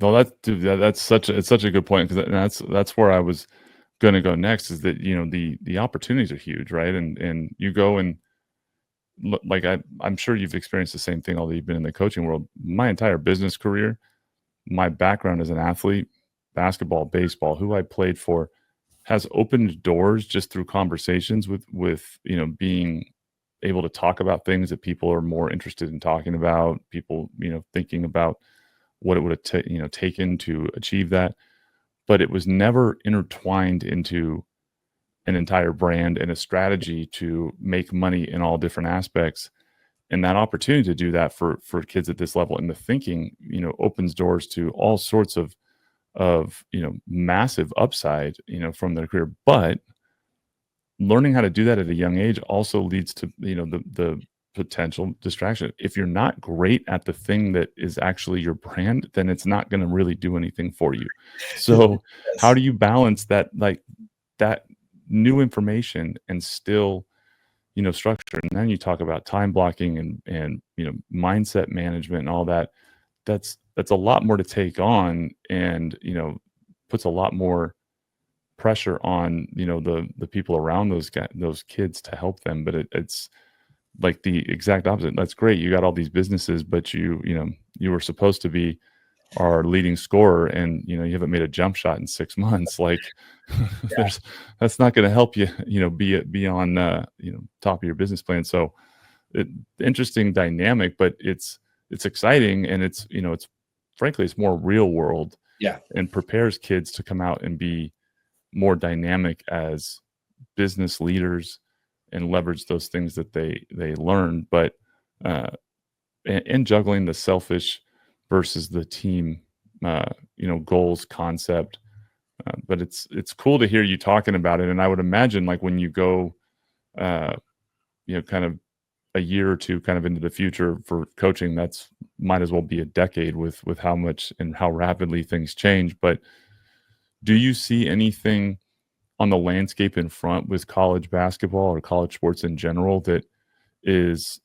well, that's such a good point, because that's where I was going to go next, is that, the opportunities are huge, right? And you go and like, I'm sure you've experienced the same thing, although you've been in the coaching world. My entire business career, my background as an athlete, basketball, baseball, who I played for, has opened doors just through conversations with being able to talk about things that people are more interested in talking about, people thinking about what it would have taken to achieve that. But it was never intertwined into an entire brand and a strategy to make money in all different aspects. And that opportunity to do that for kids at this level, and the thinking opens doors to all sorts of massive upside from their career. But learning how to do that at a young age also leads to the potential distraction. If you're not great at the thing that is actually your brand, then it's not going to really do anything for you. So how do you balance that, like that new information and still structure? And then you talk about time blocking and mindset management and all that. That's a lot more to take on, and puts a lot more pressure on the people around those kids to help them. But it's like the exact opposite. That's great, you got all these businesses, but you were supposed to be our leading scorer, and you haven't made a jump shot in 6 months. Like that's not going to help you be on top of your business plan. So interesting dynamic, but it's exciting, and it's frankly it's more real world, and prepares kids to come out and be more dynamic as business leaders and leverage those things that they learn. But and juggling the selfish versus the team goals concept. But it's cool to hear you talking about it. And I would imagine, like, when you go kind of a year or two kind of into the future for coaching, that's might as well be a decade with how much and how rapidly things change. But do you see anything on the landscape in front with college basketball or college sports in general that is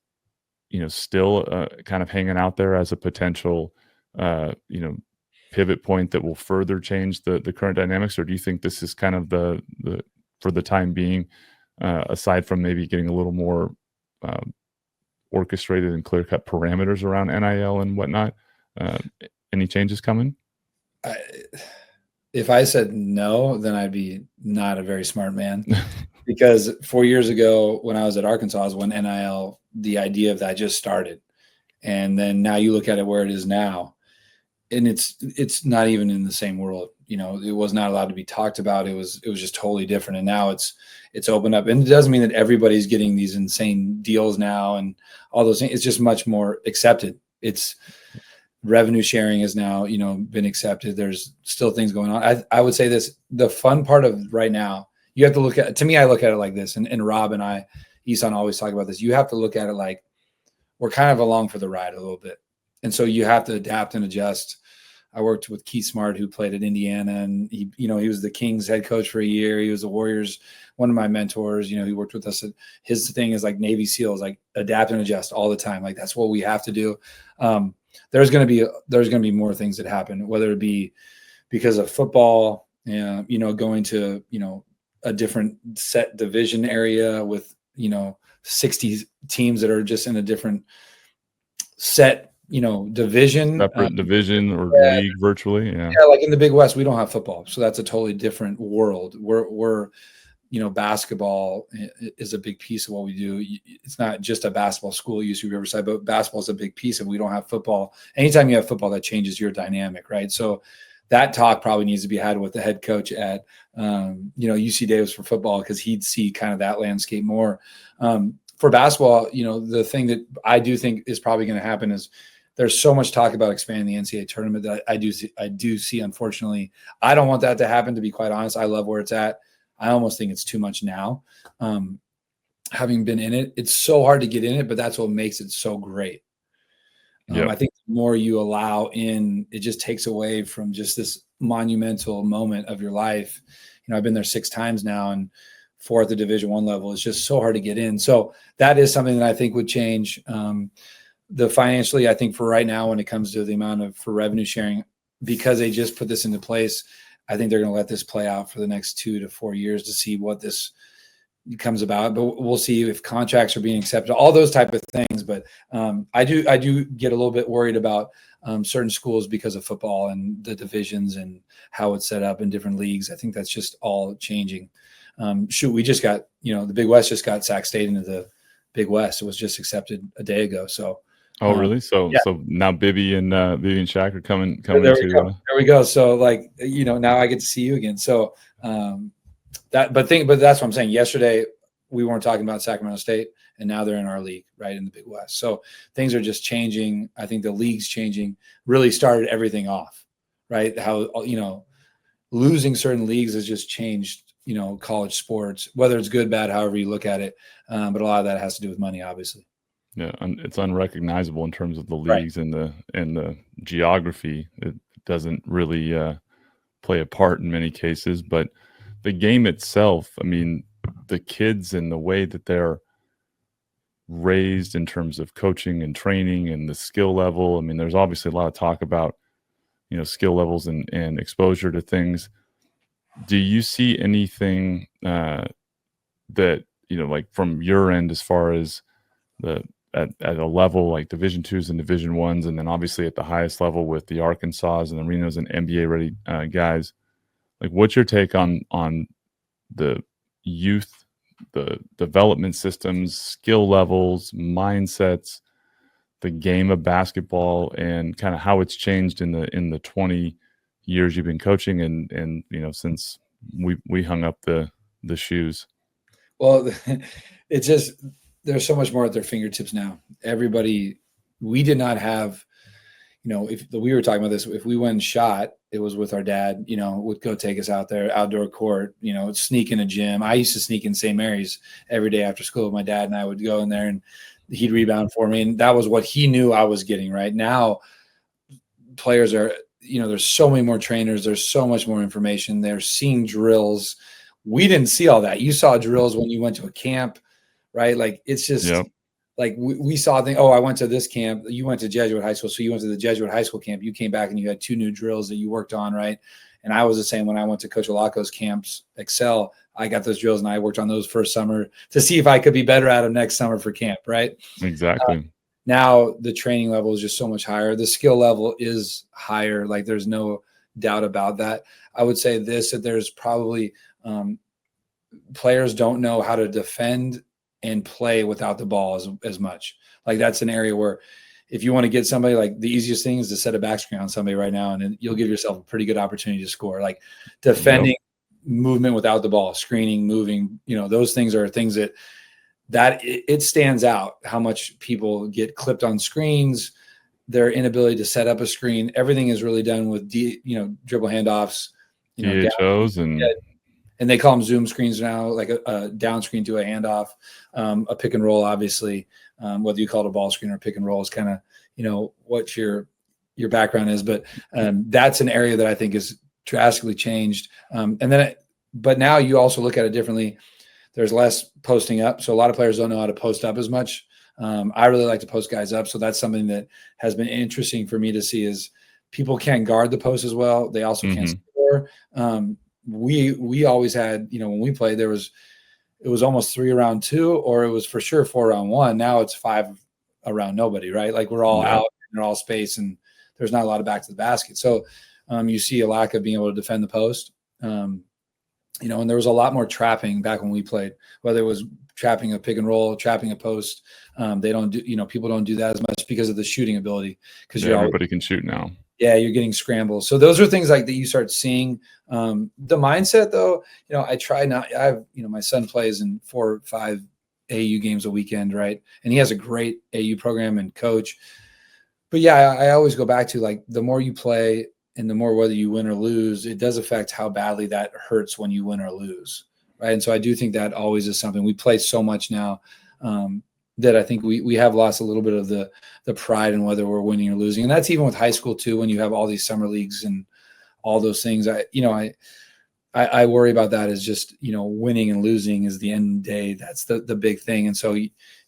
still kind of hanging out there as a potential pivot point that will further change the current dynamics? Or do you think this is kind of the for the time being, aside from maybe getting a little more orchestrated and clear-cut parameters around NIL and whatnot, any changes coming? If I said no, then I'd be not a very smart man. Because 4 years ago, when I was at Arkansas, is when NIL, the idea of that just started. And then now you look at it where it is now, and it's not even in the same world. It was not allowed to be talked about. It was just totally different. And now it's opened up. And it doesn't mean that everybody's getting these insane deals now and all those things. It's just much more accepted. It's revenue sharing has now, been accepted. There's still things going on. I would say this, the fun part of right now, you have to look at, to me, I look at it like this, and Rob and I, Isan, always talk about this. You have to look at it like we're kind of along for the ride a little bit. And so you have to adapt and adjust. I worked with Keith Smart, who played at Indiana, and he was the Kings head coach for a year. He was the Warriors, one of my mentors. He worked with us. His thing is like Navy SEALs, like adapt and adjust all the time. Like that's what we have to do. There's going to be more things that happen, whether it be because of football, going to, a different set division area with, 60 teams that are just in a different set division, separate division or league virtually. Yeah. Like in the Big West, we don't have football, so that's a totally different world. We're basketball is a big piece of what we do. It's not just a basketball school at UC Riverside, but basketball is a big piece of. We don't have football. Anytime you have football, that changes your dynamic, right? So that talk probably needs to be had with the head coach at UC Davis for football, because he'd see kind of that landscape more. For basketball, the thing that I do think is probably going to happen is there's so much talk about expanding the NCAA tournament that I do see, unfortunately. I don't want that to happen, to be quite honest. I love where it's at. I almost think it's too much now. Having been in it, it's so hard to get in it, but that's what makes it so great. I think the more you allow in, it just takes away from just this monumental moment of your life. I've been there 6 times now, and 4 at the Division I level. It's just so hard to get in. So that is something that I think would change. The financially, I think for right now, when it comes to the amount for revenue sharing, because they just put this into place, I think they're going to let this play out for the next 2 to 4 years to see what this comes about. But we'll see if contracts are being accepted, all those type of things. But I do get a little bit worried about certain schools because of football and the divisions and how it's set up in different leagues. I think that's just all changing. We just got, the Big West just got Sac State into the Big West. It was just accepted a day ago. So. Oh, really? So now Bibby and Shaq are coming there to. There we go. So now I get to see you again. So but that's what I'm saying. Yesterday we weren't talking about Sacramento State, and now they're in our league, right, in the Big West. So things are just changing. I think the league's changing. Really started everything off, right? How losing certain leagues has just changed, college sports, whether it's good, bad, however you look at it. But a lot of that has to do with money, obviously. Yeah, it's unrecognizable in terms of the leagues and the geography. It doesn't really play a part in many cases, but the game itself, I mean, the kids and the way that they're raised in terms of coaching and training and the skill level. I mean, there's obviously a lot of talk about, skill levels and exposure to things. Do you see anything that, like from your end, as far as at a level like Division IIs and Division I's, and then obviously at the highest level with the Arkansas and the Renos and NBA ready guys, like what's your take on the youth, the development systems, skill levels, mindsets, the game of basketball, and kind of how it's changed in the 20 years you've been coaching and since we hung up the shoes? Well, it's just, there's so much more at their fingertips now. We did not have, if we were talking about this, if we went and shot, it was with our dad, would go take us out there, outdoor court, sneak in a gym. I used to sneak in St. Mary's every day after school with my dad, and I would go in there and he'd rebound for me. And that was what he knew I was getting. Right now, players are, there's so many more trainers. There's so much more information. They're seeing drills. We didn't see all that. You saw drills when you went to a camp, right? Like, it's just like we saw things. Oh, I went to this camp. You went to Jesuit High School. So you went to the Jesuit High School camp. You came back and you had 2 new drills that you worked on, right? And I was the same when I went to Coach Olaco's camps, Excel. I got those drills and I worked on those first summer to see if I could be better at them next summer for camp, right? Exactly. Now the training level is just so much higher. The skill level is higher. Like, there's no doubt about that. I would say that there's probably players don't know how to defend and play without the ball as much. Like, that's an area where if you want to get somebody, like, the easiest thing is to set a back screen on somebody right now, and then you'll give yourself a pretty good opportunity to score. Like, defending, movement without the ball, screening, moving, those things are things that it stands out how much people get clipped on screens, their inability to set up a screen. Everything is really done with dribble handoffs, DHOs and they call them zoom screens now, like a down screen to a handoff, a pick and roll, obviously, whether you call it a ball screen or pick and roll is kind of, what your background is. But that's an area that I think is drastically changed. But now you also look at it differently. There's less posting up. So a lot of players don't know how to post up as much. I really like to post guys up. So that's something that has been interesting for me to see is people can't guard the post as well. They also can't score. We always had, when we played, it was almost 3 around 2, or it was for sure 4 around 1. Now it's 5 around nobody, right? Like, we're all out they're all space and there's not a lot of back to the basket. So you see a lack of being able to defend the post. You know, and there was a lot more trapping back when we played, whether it was trapping a pick and roll, trapping a post. They don't do, you know, people don't do that as much because of the shooting ability. Because everybody can shoot now. Yeah, you're getting scrambles. So those are things like that you start seeing. The mindset, though, you know, I have, you know, my son plays in 4 or 5 AU games a weekend, right? And he has a great AU program and coach. But yeah, I always go back to, like, the more you play and the more whether you win or lose, it does affect how badly that hurts when you win or lose, right? And so I do think that always is something. We play so much now that I think we have lost a little bit of the pride in whether we're winning or losing. And that's even with high school too, when you have all these summer leagues and all those things. I worry about that as just, you know, winning and losing is the end of the day. That's the big thing. And so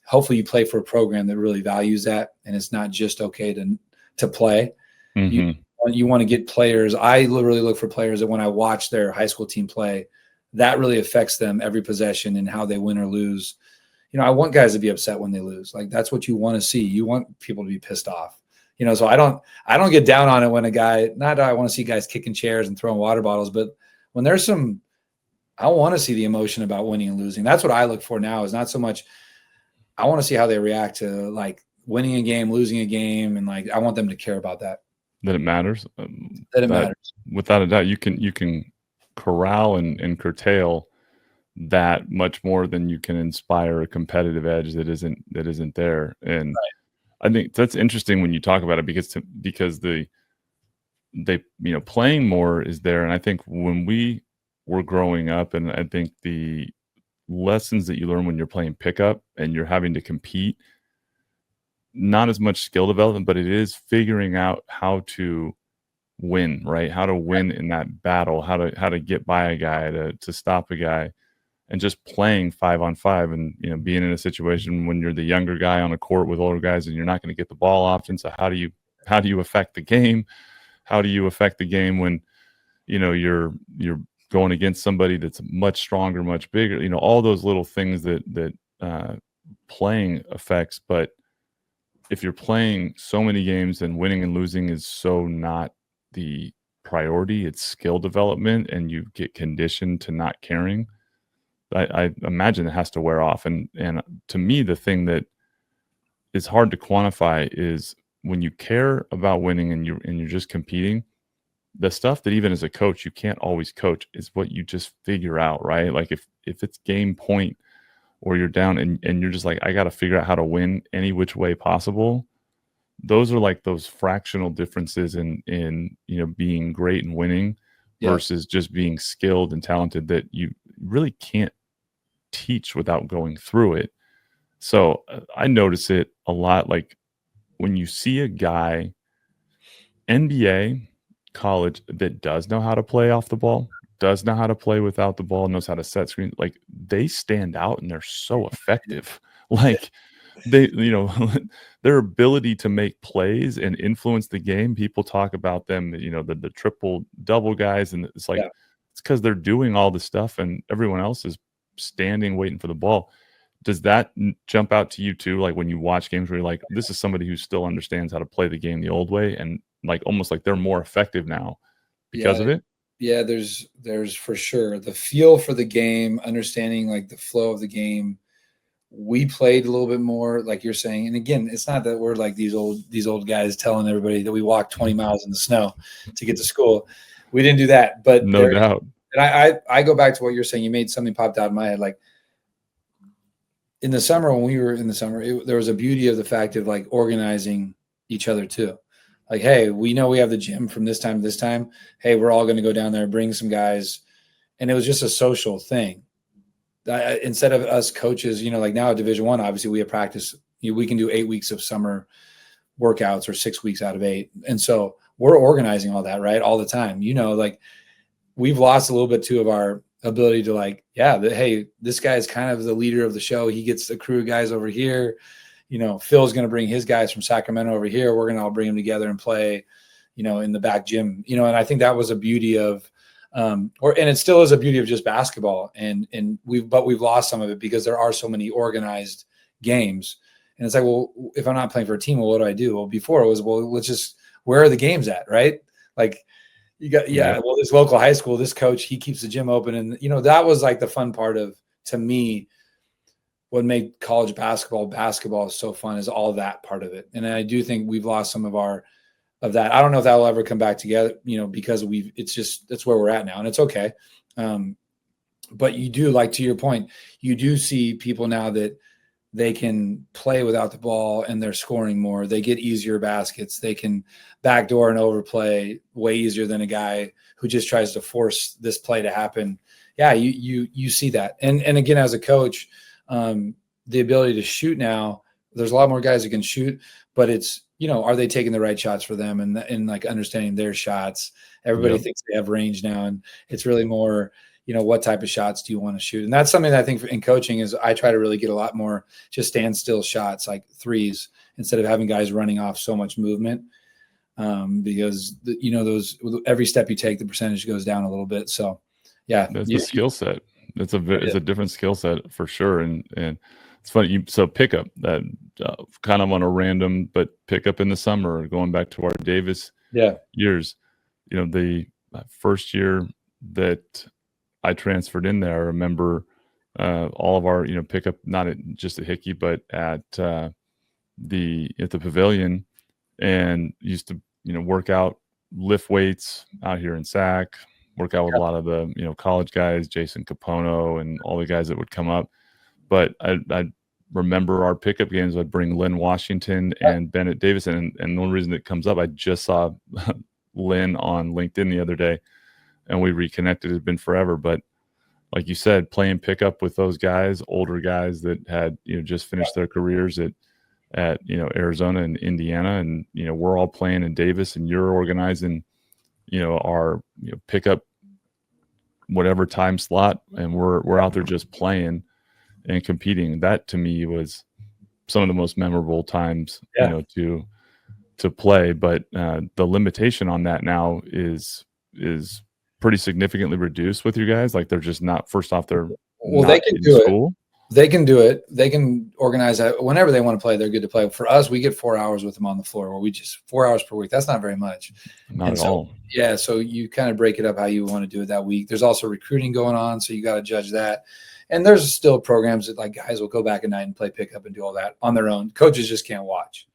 hopefully you play for a program that really values that. And it's not just okay to play. Mm-hmm. You want to get players. I literally look for players that when I watch their high school team play, that really affects them every possession and how they win or lose. You know, I want guys to be upset when they lose. Like, that's what you want to see. You want people to be pissed off. You know, so I don't get down on it when a guy, not that I want to see guys kicking chairs and throwing water bottles, but when there's I want to see the emotion about winning and losing. That's what I look for now, is not so much, I want to see how they react to, like, winning a game, losing a game. And, like, I want them to care about that. That it matters. That matters. Without a doubt, you can corral and curtail that much more than you can inspire a competitive edge that isn't there. And right. I think that's interesting when you talk about it, because they, you know, playing more is there. And I think when we were growing up, and I think the lessons that you learn when you're playing pickup and you're having to compete, not as much skill development, but it is figuring out how to win, right? How to win in that battle, how to get by a guy, to stop a guy, and just playing 5-on-5, and, you know, being in a situation when you're the younger guy on a court with older guys and you're not going to get the ball often. So how do you affect the game? How do you affect the game when, you know, you're going against somebody that's much stronger, much bigger, you know, all those little things that playing affects. But if you're playing so many games, then winning and losing is so not the priority. It's skill development, and you get conditioned to not caring. I imagine it has to wear off. And to me, the thing that is hard to quantify is when you care about winning and you're just competing, the stuff that even as a coach you can't always coach is what you just figure out, right? Like if it's game point, or you're down and you're just like, I got to figure out how to win any which way possible. Those are like those fractional differences in, you know, being great and winning versus just being skilled and talented that you really can't teach without going through it. So I notice it a lot. Like when you see a guy, NBA, college, that does know how to play off the ball, does know how to play without the ball, knows how to set screens, like they stand out and they're so effective. Like they, you know, their ability to make plays and influence the game. People talk about them, you know, the triple double guys, and it's like it's because they're doing all the stuff and everyone else is standing waiting for the ball. Does that jump out to you too? Like when you watch games where you're like, this is somebody who still understands how to play the game the old way, and like almost like they're more effective now because of it? Yeah, there's for sure the feel for the game, understanding like the flow of the game. We played a little bit more, like you're saying. And again, it's not that we're like these old guys telling everybody that we walked 20 miles in the snow to get to school. We didn't do that, but no doubt. And I go back to what you're saying. You made something popped out in my head. Like in the summer, when we were in the summer, there was a beauty of the fact of like organizing each other too. Like, hey, we know we have the gym from this time to this time. Hey, we're all going to go down there, bring some guys. And it was just a social thing. Instead of us coaches, you know, like now at Division I, obviously we have practice. We can do 8 weeks of summer workouts or 6 weeks out of 8. And so we're organizing all that, right? All the time. You know, like we've lost a little bit too of our ability to like, hey, this guy is kind of the leader of the show. He gets the crew guys over here. You know, Phil's going to bring his guys from Sacramento over here. We're going to all bring them together and play, you know, in the back gym, you know, and I think that was a beauty of, and it still is a beauty of just basketball. And we've lost some of it because there are so many organized games. And it's like, well, if I'm not playing for a team, well, what do I do? Well, before it was, well, where are the games at? Right. Like you got, well, this local high school, this coach, he keeps the gym open. And, that was like the fun part to me, what made college basketball so fun is all that part of it. And I do think we've lost some of that. I don't know if that will ever come back together, because that's where we're at now, and it's okay. But you do, like, to your point, you do see people now that they can play without the ball and they're scoring more. They get easier baskets. They can backdoor and overplay way easier than a guy who just tries to force this play to happen. Yeah, you see that. And again, as a coach, the ability to shoot now, there's a lot more guys that can shoot, but it's, are they taking the right shots for them and like understanding their shots? Everybody thinks they have range now, and it's really more, what type of shots do you want to shoot? And that's something that I think in coaching is I try to really get a lot more just standstill shots, like threes, instead of having guys running off so much movement. Because those, every step you take, the percentage goes down a little bit. So yeah, that's a skill set. It's a different skill set for sure. And it's funny. So pickup that kind of on a random, but pickup in the summer, going back to our Davis years, the first year that I transferred in there, I remember all of our, pickup, not just at Hickey, but at the pavilion, and used to, work out, lift weights out here in SAC, work out with a lot of the, college guys, Jason Capono and all the guys that would come up. But I remember our pickup games, I'd bring Lynn Washington and Bennett Davison. And the only reason it comes up, I just saw Lynn on LinkedIn the other day, and we reconnected. It's been forever. But like you said, playing pickup with those guys, older guys that had, just finished their careers at Arizona and Indiana. And, we're all playing in Davis, and you're organizing, our, pickup, whatever time slot. And we're out there just playing and competing. That to me was some of the most memorable times, to play. But the limitation on that now is pretty significantly reduced with you guys. Like, they're just not, first off, they're they can do it. They can do it. They can organize that whenever they want to play. They're good to play. For us, we get 4 hours with them on the floor, where we just 4 hours per week. That's not very much. Not at all. Yeah. So you kind of break it up how you want to do it that week. There's also recruiting going on, so you got to judge that. And there's still programs that, like, guys will go back at night and play pickup and do all that on their own. Coaches just can't watch,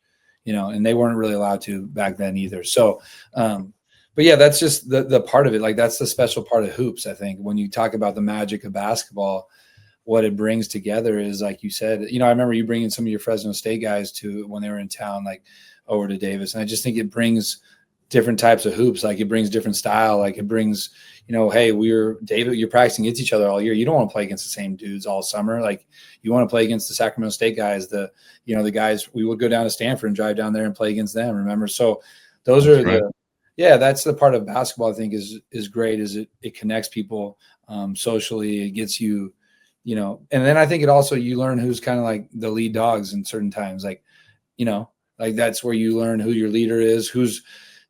and they weren't really allowed to back then either. So, but yeah, that's just the part of it. Like, that's the special part of hoops. I think when you talk about the magic of basketball, what it brings together is, like you said, I remember you bringing some of your Fresno State guys to, when they were in town, like over to Davis. And I just think it brings different types of hoops. Like, it brings different style. Like, it brings, hey, you're practicing against each other all year. You don't want to play against the same dudes all summer. Like, you want to play against the Sacramento State guys, the guys, we would go down to Stanford and drive down there and play against them. Remember? So those are right. That's the part of basketball I think is great, is it connects people socially. It gets you, and then I think it also, you learn who's kind of like the lead dogs in certain times. Like, like that's where you learn who your leader is, who's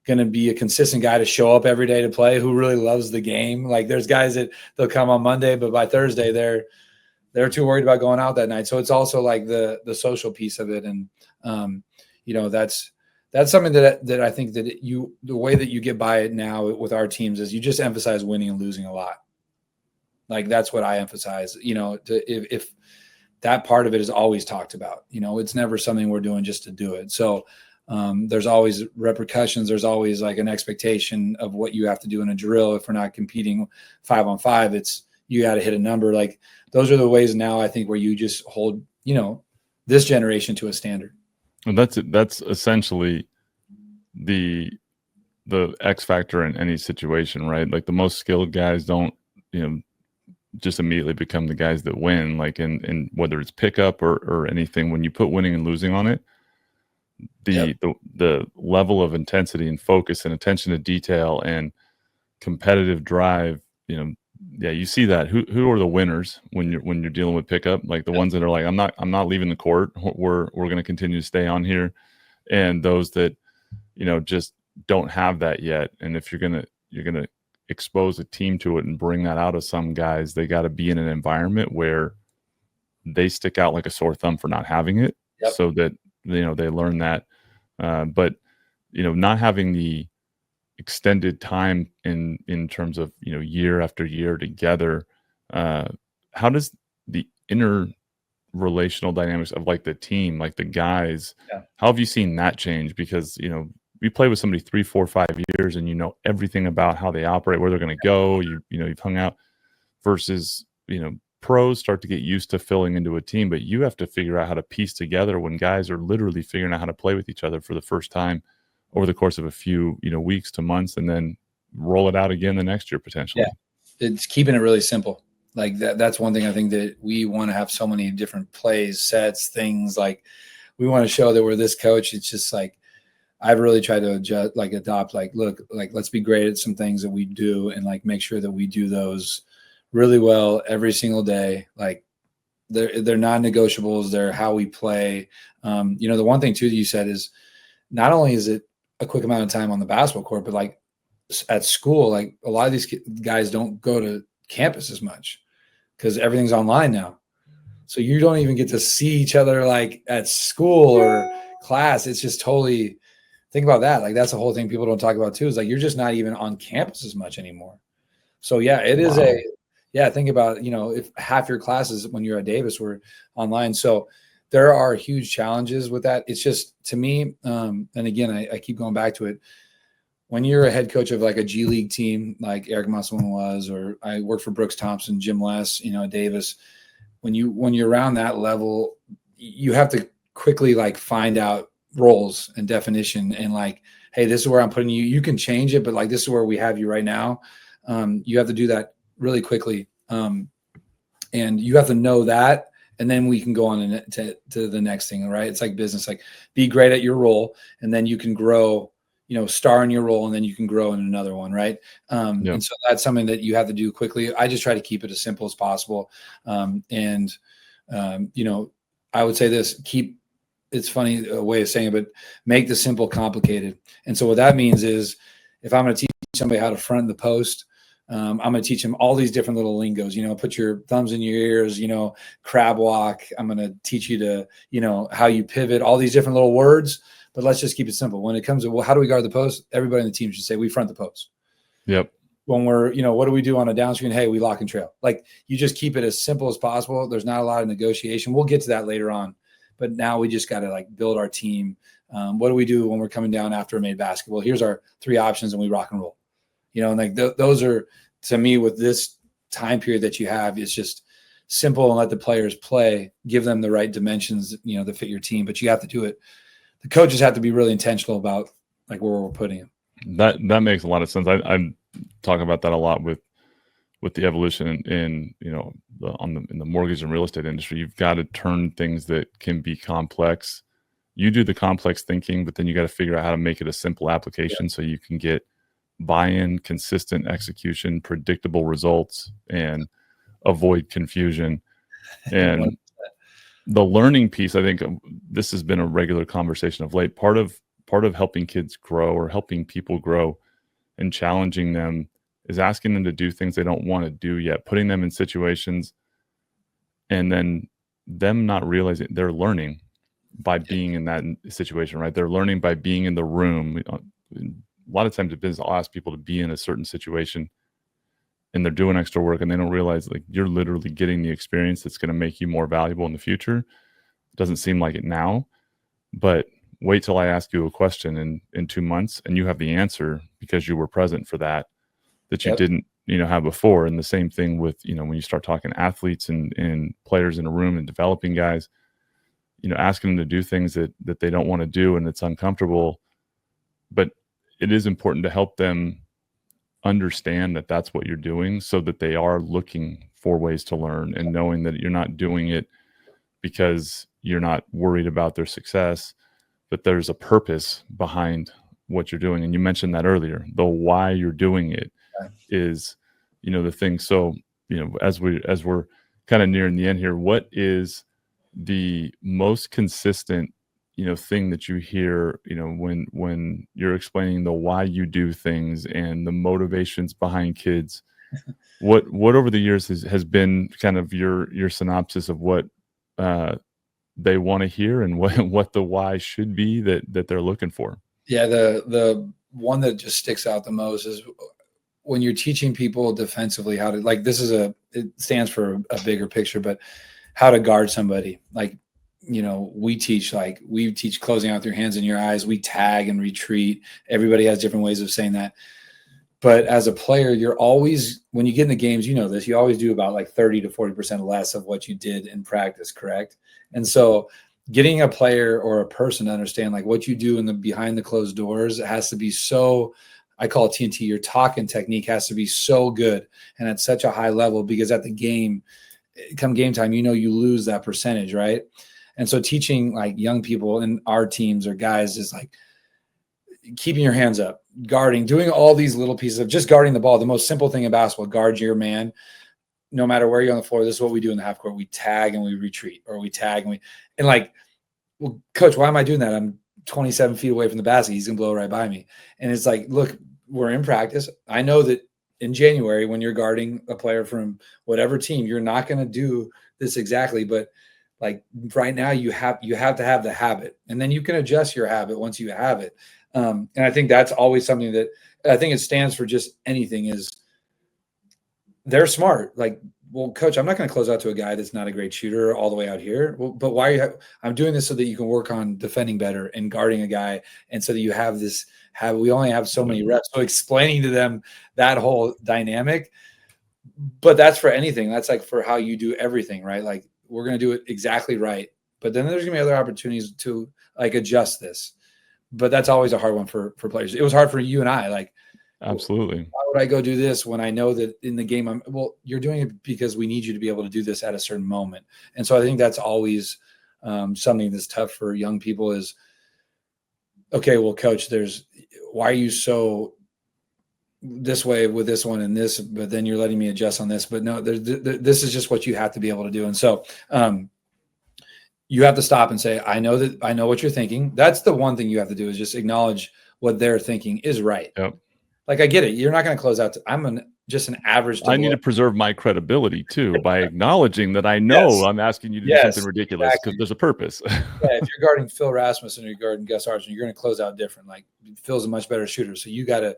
going to be a consistent guy to show up every day to play, who really loves the game. Like, there's guys that they'll come on Monday, but by Thursday they're too worried about going out that night. So it's also like the social piece of it. And, that's something that I think that the way that you get by it now with our teams is you just emphasize winning and losing a lot. Like, that's what I emphasize, if that part of it is always talked about, it's never something we're doing just to do it. So there's always repercussions. There's always like an expectation of what you have to do in a drill. If we're not competing 5-on-5, it's, you got to hit a number. Like, those are the ways now, I think, where you just hold, this generation to a standard. And that's essentially the X factor in any situation, right? Like, the most skilled guys don't, just immediately become the guys that win, like in whether it's pickup or anything. When you put winning and losing on it, the level of intensity and focus and attention to detail and competitive drive, you see that. Who are the winners when you're dealing with pickup? Like, the ones that are like, I'm not leaving the court. We're going to continue to stay on here. And those that, just don't have that yet. And if you're going to expose a team to it and bring that out of some guys, they got to be in an environment where they stick out like a sore thumb for not having it. so that, they learn that. But, not having the extended time in terms of, year after year together, how does the relational dynamics of like the team, like the guys, how have you seen that change? Because, we play with somebody 3, 4, 5 years and you know everything about how they operate, where they're going to go, you've hung out, versus, pros start to get used to filling into a team, but you have to figure out how to piece together when guys are literally figuring out how to play with each other for the first time over the course of a few, weeks to months, and then roll it out again the next year potentially. Yeah. It's keeping it really simple. Like that's one thing I think that we want to have so many different plays, sets, things. Like we want to show that we're this coach. It's just like, I've really tried to adopt, look, let's be great at some things that we do and like make sure that we do those really well every single day. Like they're non-negotiables. They're how we play. The one thing too that you said is not only is it a quick amount of time on the basketball court, but like at school, like a lot of these guys don't go to campus as much because everything's online now. So you don't even get to see each other like at school or class. It's just totally, think about that. Like that's the whole thing people don't talk about too, is like you're just not even on campus as much anymore. So yeah, it is think about, if half your classes when you're at Davis were online. So there are huge challenges with that. It's just, to me, and again, I keep going back to it. When you're a head coach of like a G League team, like Eric Musselman was, or I worked for Brooks Thompson, Jim Less, at Davis, when you're around that level, you have to quickly like find out roles and definition and like, hey, this is where I'm putting you. You can change it, but like this is where we have you right now. You have to do that really quickly. And you have to know that, and then we can go on to the next thing, right? It's like business, like be great at your role, and then you can grow, star in your role, and then you can grow in another one, right? And so that's something that you have to do quickly. I just try to keep it as simple as possible. I would say this, it's funny a way of saying it, but make the simple complicated. And so what that means is if I'm going to teach somebody how to front the post, I'm going to teach them all these different little lingos, put your thumbs in your ears, crab walk. I'm going to teach you to, how you pivot, all these different little words, but let's just keep it simple. When it comes to, well, how do we guard the post? Everybody in the team should say we front the post. Yep. When we're, what do we do on a down screen? Hey, we lock and trail. Like you just keep it as simple as possible. There's not a lot of negotiation. We'll get to that later on, but now we just got to like build our team. What do we do when we're coming down after a made basketball? Here's our 3 options and we rock and roll. And like those are, to me, with this time period that you have, it's just simple and let the players play, give them the right dimensions, that fit your team, but you have to do it. The coaches have to be really intentional about like where we're putting them. That makes a lot of sense. I'm talking about that a lot with the evolution in the mortgage and real estate industry. You've got to turn things that can be complex. You do the complex thinking, but then you got to figure out how to make it a simple application so you can get buy-in, consistent execution, predictable results, and avoid confusion. And the learning piece, I think this has been a regular conversation of late. Part of helping kids grow or helping people grow and challenging them is asking them to do things they don't want to do yet, putting them in situations and then them not realizing they're learning by being in that situation, right? They're learning by being in the room. A lot of times in business, I'll ask people to be in a certain situation and they're doing extra work and they don't realize like you're literally getting the experience that's going to make you more valuable in the future. It doesn't seem like it now, but wait till I ask you a question in 2 months and you have the answer because you were present for that you didn't, have before. And the same thing with, when you start talking athletes and players in a room and developing guys, asking them to do things that they don't want to do and it's uncomfortable, but it is important to help them understand that that's what you're doing so that they are looking for ways to learn and knowing that you're not doing it because you're not worried about their success, but there's a purpose behind what you're doing. And you mentioned that earlier, the why you're doing it is, the thing. So, as we're kind of nearing the end here, what is the most consistent thing that you hear, when you're explaining the why you do things and the motivations behind kids? What over the years has been kind of your synopsis of what they want to hear and what the why should be that they're looking for. Yeah, the one that just sticks out the most is when you're teaching people defensively how to, like, it stands for a bigger picture, but how to guard somebody. Like, we teach closing out with your hands in your eyes. We tag and retreat. Everybody has different ways of saying that. But as a player, you're always, when you get in the games, this, you always do about like 30 to 40% less of what you did in practice, correct? And so getting a player or a person to understand like what you do in the behind the closed doors, it has to be so, I call it TNT, your talking technique has to be so good and at such a high level, because at the game, come game time, you lose that percentage, right? And so teaching like young people in our teams or guys is like keeping your hands up, guarding, doing all these little pieces of just guarding the ball. The most simple thing in basketball, guard your man. No matter where you're on the floor, this is what we do in the half court. We tag and we retreat, or we tag and like, well, coach, why am I doing that? I'm 27 feet away from the basket. He's going to blow right by me. And it's like, look, we're in practice. I know that in January, when you're guarding a player from whatever team, you're not going to do this exactly, but like right now you have to have the habit, and then you can adjust your habit once you have it. And I think that's always something that I think it stands for just anything is they're smart. Like, well, coach, I'm not going to close out to a guy that's not a great shooter all the way out here. Well, but why are you I'm doing this so that you can work on defending better and guarding a guy. And so that you have this, we only have so many reps. So explaining to them that whole dynamic, but that's for anything. That's like for how you do everything, right? Like, we're going to do it exactly right. But then there's going to be other opportunities to like adjust this. But that's always a hard one for players. It was hard for you and I, like, absolutely. Why would I go do this when I know that in the game you're doing it because we need you to be able to do this at a certain moment. And so I think that's always something that's tough for young people is, okay, well, coach, why are you so this way with this one and this, but then you're letting me adjust on this, but no, this is just what you have to be able to do. And so you have to stop and say, I know what you're thinking. That's the one thing you have to do is just acknowledge what they're thinking is right. Yep. Like, I get it. You're not going to close out. Just an average. I need to preserve my credibility too by acknowledging that I know Yes. I'm asking you to do something ridiculous because there's a purpose. Yeah, if you're guarding Phil Rasmussen or you're guarding Gus Argenal, you're going to close out different. Like, Phil's a much better shooter, so you got to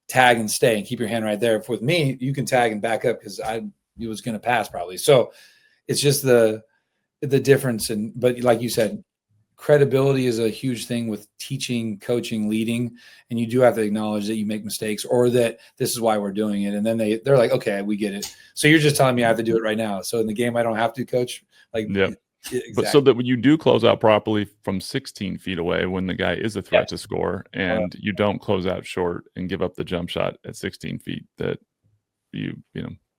tag and stay and keep your hand right there. If with me, you can tag and back up because he was going to pass probably. So it's just the difference. But like you said, credibility is a huge thing with teaching, coaching, leading, and you do have to acknowledge that you make mistakes or that this is why we're doing it. And then they're like, okay, we get it. So you're just telling me I have to do it right now. So in the game, I don't have to, coach. Like, yeah. Exactly. But so that when you do close out properly from 16 feet away, when the guy is a threat to score, and you don't close out short and give up the jump shot at 16 feet that you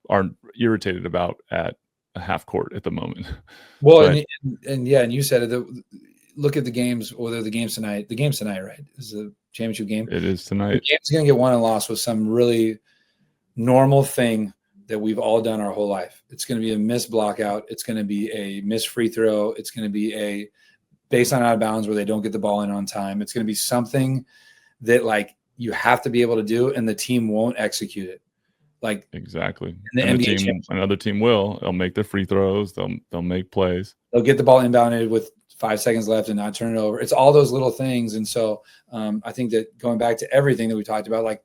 are irritated about at a half court at the moment. Well, and you said it. Look at the games, or the games tonight. The game's tonight, right? Is the championship game? It is tonight. The game's going to get won and lost with some really normal thing that we've all done our whole life. It's going to be a missed block out. It's going to be a missed free throw. It's going to be a based on out of bounds where they don't get the ball in on time. It's going to be something that like you have to be able to do, and the team won't execute it. Like, exactly. And another team will. They'll make their free throws. They'll make plays. They'll get the ball inbounded with 5 seconds left and not turn it over. It's all those little things. And so I think that going back to everything that we talked about, like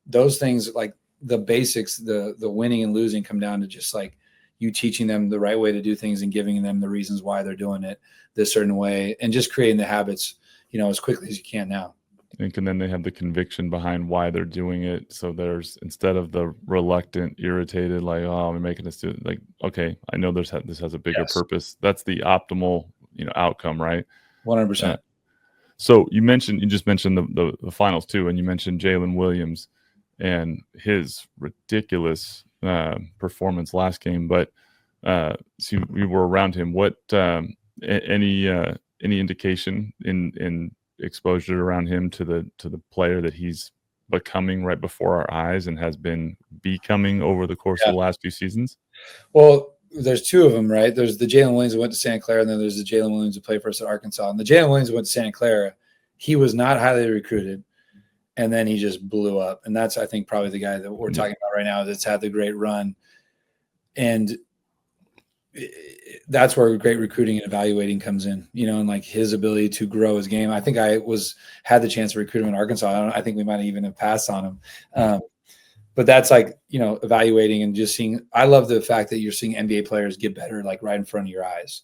those things, like the basics, the winning and losing come down to just like you teaching them the right way to do things and giving them the reasons why they're doing it this certain way, and just creating the habits, as quickly as you can now. And then they have the conviction behind why they're doing it. So there's, instead of the reluctant, irritated, like, oh, we're making us do it. Like, okay, I know this has a bigger purpose. That's the optimal, outcome, right? 100%. So you just mentioned the finals too, and you mentioned Jalen Williams and his ridiculous performance last game. But so we were around him. What any indication in exposure around him to the player that he's becoming right before our eyes and has been becoming over the course of the last few seasons? Well, there's two of them, right? There's the Jalen Williams who went to Santa Clara, and then there's the Jalen Williams who played for us at Arkansas. And the Jalen Williams who went to Santa Clara, he was not highly recruited, and then he just blew up. And that's, I think, probably the guy that we're talking about right now that's had the great run. And that's where great recruiting and evaluating comes in, and like his ability to grow his game. I think I had the chance to recruit him in Arkansas. I think we might even have passed on him. But that's like, evaluating and just seeing. I love the fact that you're seeing NBA players get better, like right in front of your eyes.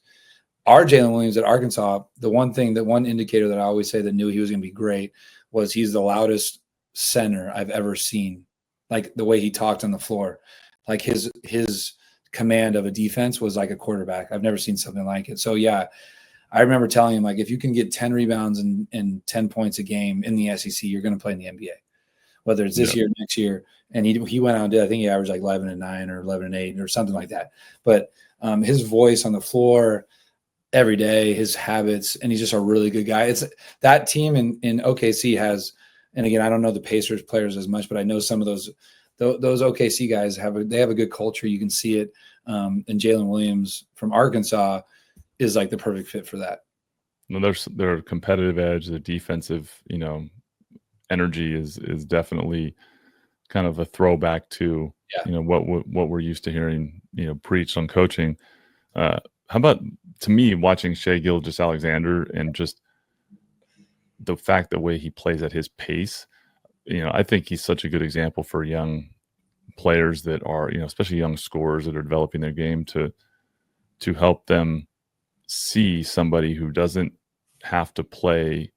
Our Jalen Williams at Arkansas, the one indicator that I always say that knew he was going to be great was he's the loudest center I've ever seen. Like the way he talked on the floor, like his command of a defense was like a quarterback. I've never seen something like it. So yeah, I remember telling him, like, if you can get 10 rebounds and 10 points a game in the SEC, you're going to play in the NBA, whether it's this year, next year. And he went out and did, I think he averaged like 11-9 or 11-8 or something like that. But his voice on the floor every day, his habits, and he's just a really good guy. It's that team in OKC has, and again, I don't know the Pacers players as much, but I know some of those OKC guys have a good culture. You can see it. And Jalen Williams from Arkansas is like the perfect fit for that. No, their competitive edge, the defensive, energy is definitely kind of a throwback to what we're used to hearing preached on coaching. How about, to me, watching Shai Gilgeous-Alexander and just the fact the way he plays at his pace, I think he's such a good example for young players that are, especially young scorers that are developing their game to help them see somebody who doesn't have to play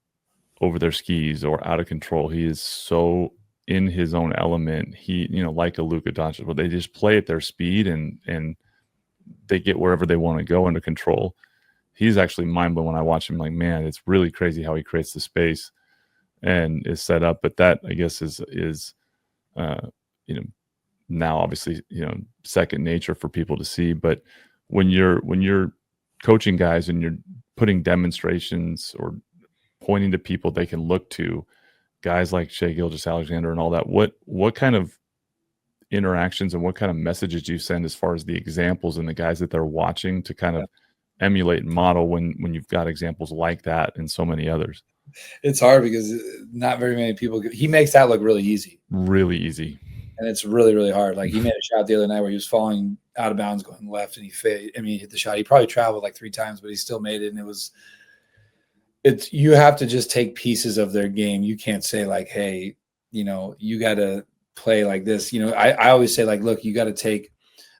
over their skis or out of control. He is so in his own element. He, like a Luka Doncic, but they just play at their speed and they get wherever they want to go under control. He's actually mind-blowing when I watch him. Like, man, it's really crazy how he creates the space and is set up. But that, I guess, is now obviously, second nature for people to see. But when you're coaching guys and you're putting demonstrations or pointing to people they can look to, guys like Shai Gilgeous-Alexander and all that, what kind of interactions and what kind of messages do you send as far as the examples and the guys that they're watching to kind of emulate and model when you've got examples like that and so many others? It's hard because not very many people. He makes that look really easy. Really easy. And it's really, really hard. Like, he made a shot the other night where he was falling out of bounds going left, and he hit the shot. He probably traveled like 3 times, but he still made it. And you have to just take pieces of their game. You can't say like, hey, you got to play like this. I always say, like, look, you got to take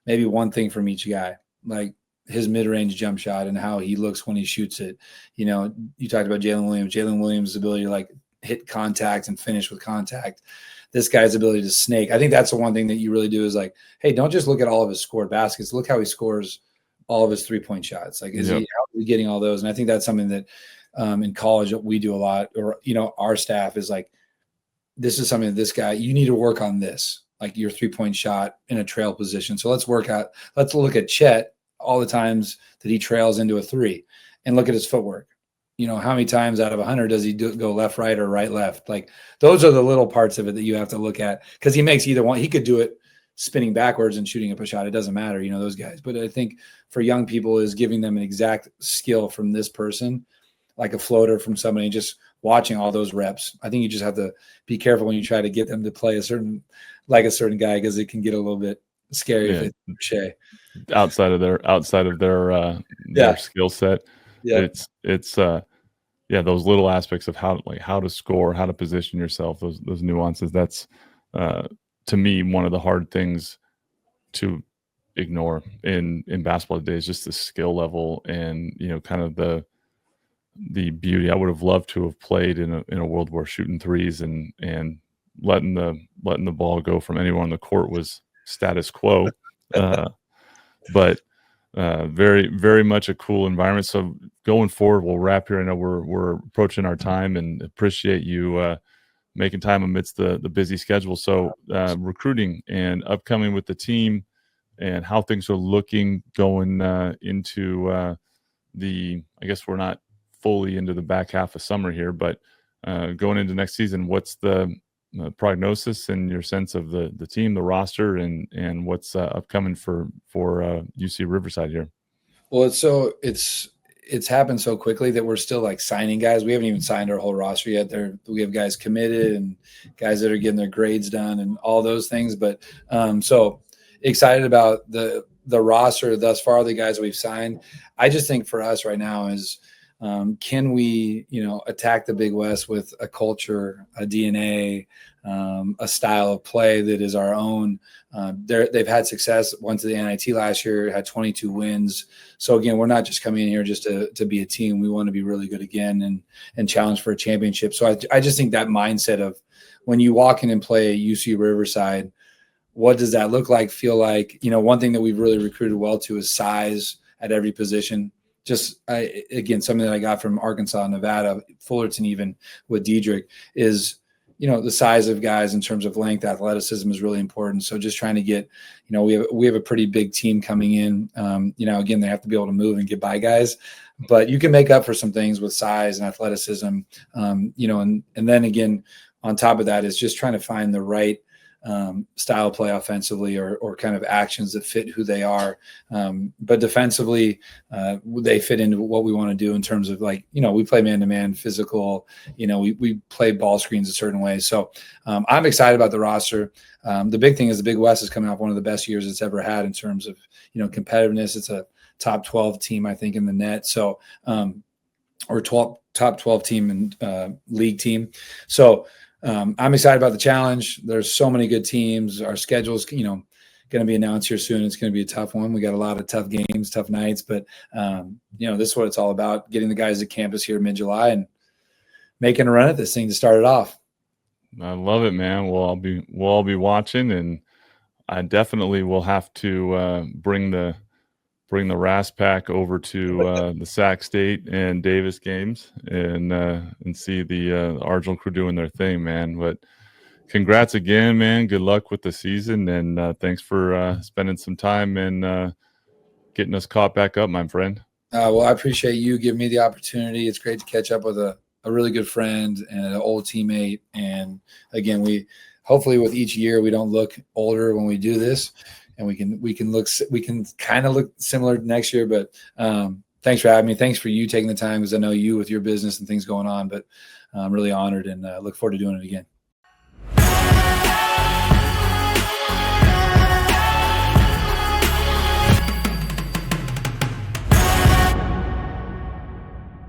maybe one thing from each guy, like his mid-range jump shot and how he looks when he shoots it. You talked about Jalen Williams' ability to like hit contact and finish with contact. This guy's ability to snake. I think that's the one thing that you really do is like, hey, don't just look at all of his scored baskets. Look how he scores all of his 3-point shots. Like, how is he getting all those? And I think that's something that in college we do a lot, or, our staff is like, this is something that this guy, you need to work on this, like your 3-point shot in a trail position. So let's look at Chet, all the times that he trails into a 3, and look at his footwork. How many times out of 100 does he go left, right, or right, left? Like, those are the little parts of it that you have to look at, because he makes either one. He could do it spinning backwards and shooting up a shot. It doesn't matter, those guys. But I think for young people is giving them an exact skill from this person, like a floater from somebody, just watching all those reps. I think you just have to be careful when you try to get them to play a certain guy, because it can get a little bit scary if it's Shai. Outside of their skill set. Yeah. It's those little aspects of how to score, how to position yourself, those nuances. That's to me one of the hard things to ignore in basketball today, is just the skill level and kind of the beauty. I would have loved to have played in a world where shooting threes and letting the ball go from anywhere on the court was status quo. But very, very much a cool environment. So going forward, we'll wrap here. I know we're approaching our time, and appreciate you making time amidst the busy schedule. So recruiting and upcoming with the team, and how things are looking going into I guess we're not fully into the back half of summer here, but going into next season, what's the prognosis and your sense of the team, the roster, and what's upcoming for UC Riverside here? Well, it's happened so quickly that we're still like signing guys. We haven't even signed our whole roster yet. We have guys committed and guys that are getting their grades done and all those things. But so excited about the the roster thus far, the guys we've signed, I just think for us right now is, can we, attack the Big West with a culture, a DNA, a style of play that is our own. They've had success. Went to the NIT last year, had 22 wins. So again, we're not just coming in here just to be a team. We want to be really good again and challenge for a championship. So I just think that mindset of when you walk in and play UC Riverside, what does that look like, feel like? One thing that we've really recruited well to is size at every position. Just again, something that I got from Arkansas, Nevada, Fullerton, even with Diedrich, is the size of guys in terms of length, athleticism is really important. So just trying to get, we have a pretty big team coming in. Again, they have to be able to move and get by guys, but you can make up for some things with size and athleticism. And then again, on top of that is just trying to find the right style play offensively or kind of actions that fit who they are. But defensively, they fit into what we want to do in terms of we play man-to-man, physical, we play ball screens a certain way. So I'm excited about the roster. The big thing is the Big West is coming off one of the best years it's ever had in terms of, competitiveness. It's a top 12 team, I think, in the net. So, or top 12 team and league team. So, I'm excited about the challenge. There's so many good teams. Our schedule's, going to be announced here soon. It's going to be a tough one. We got a lot of tough games, tough nights, but this is what it's all about: getting the guys to campus here mid-July and making a run at this thing to start it off. I love it, man. We'll all be watching, and I definitely will have to bring the RAS pack over to the Sac State and Davis games and see the Argenal crew doing their thing, man. But congrats again, man. Good luck with the season, and thanks for spending some time and getting us caught back up, my friend. Well, I appreciate you giving me the opportunity. It's great to catch up with a really good friend and an old teammate. And again, hopefully with each year we don't look older when we do this. And we can kind of look similar next year, but thanks for having me. Thanks for you taking the time, because I know you with your business and things going on, but I'm really honored and look forward to doing it again.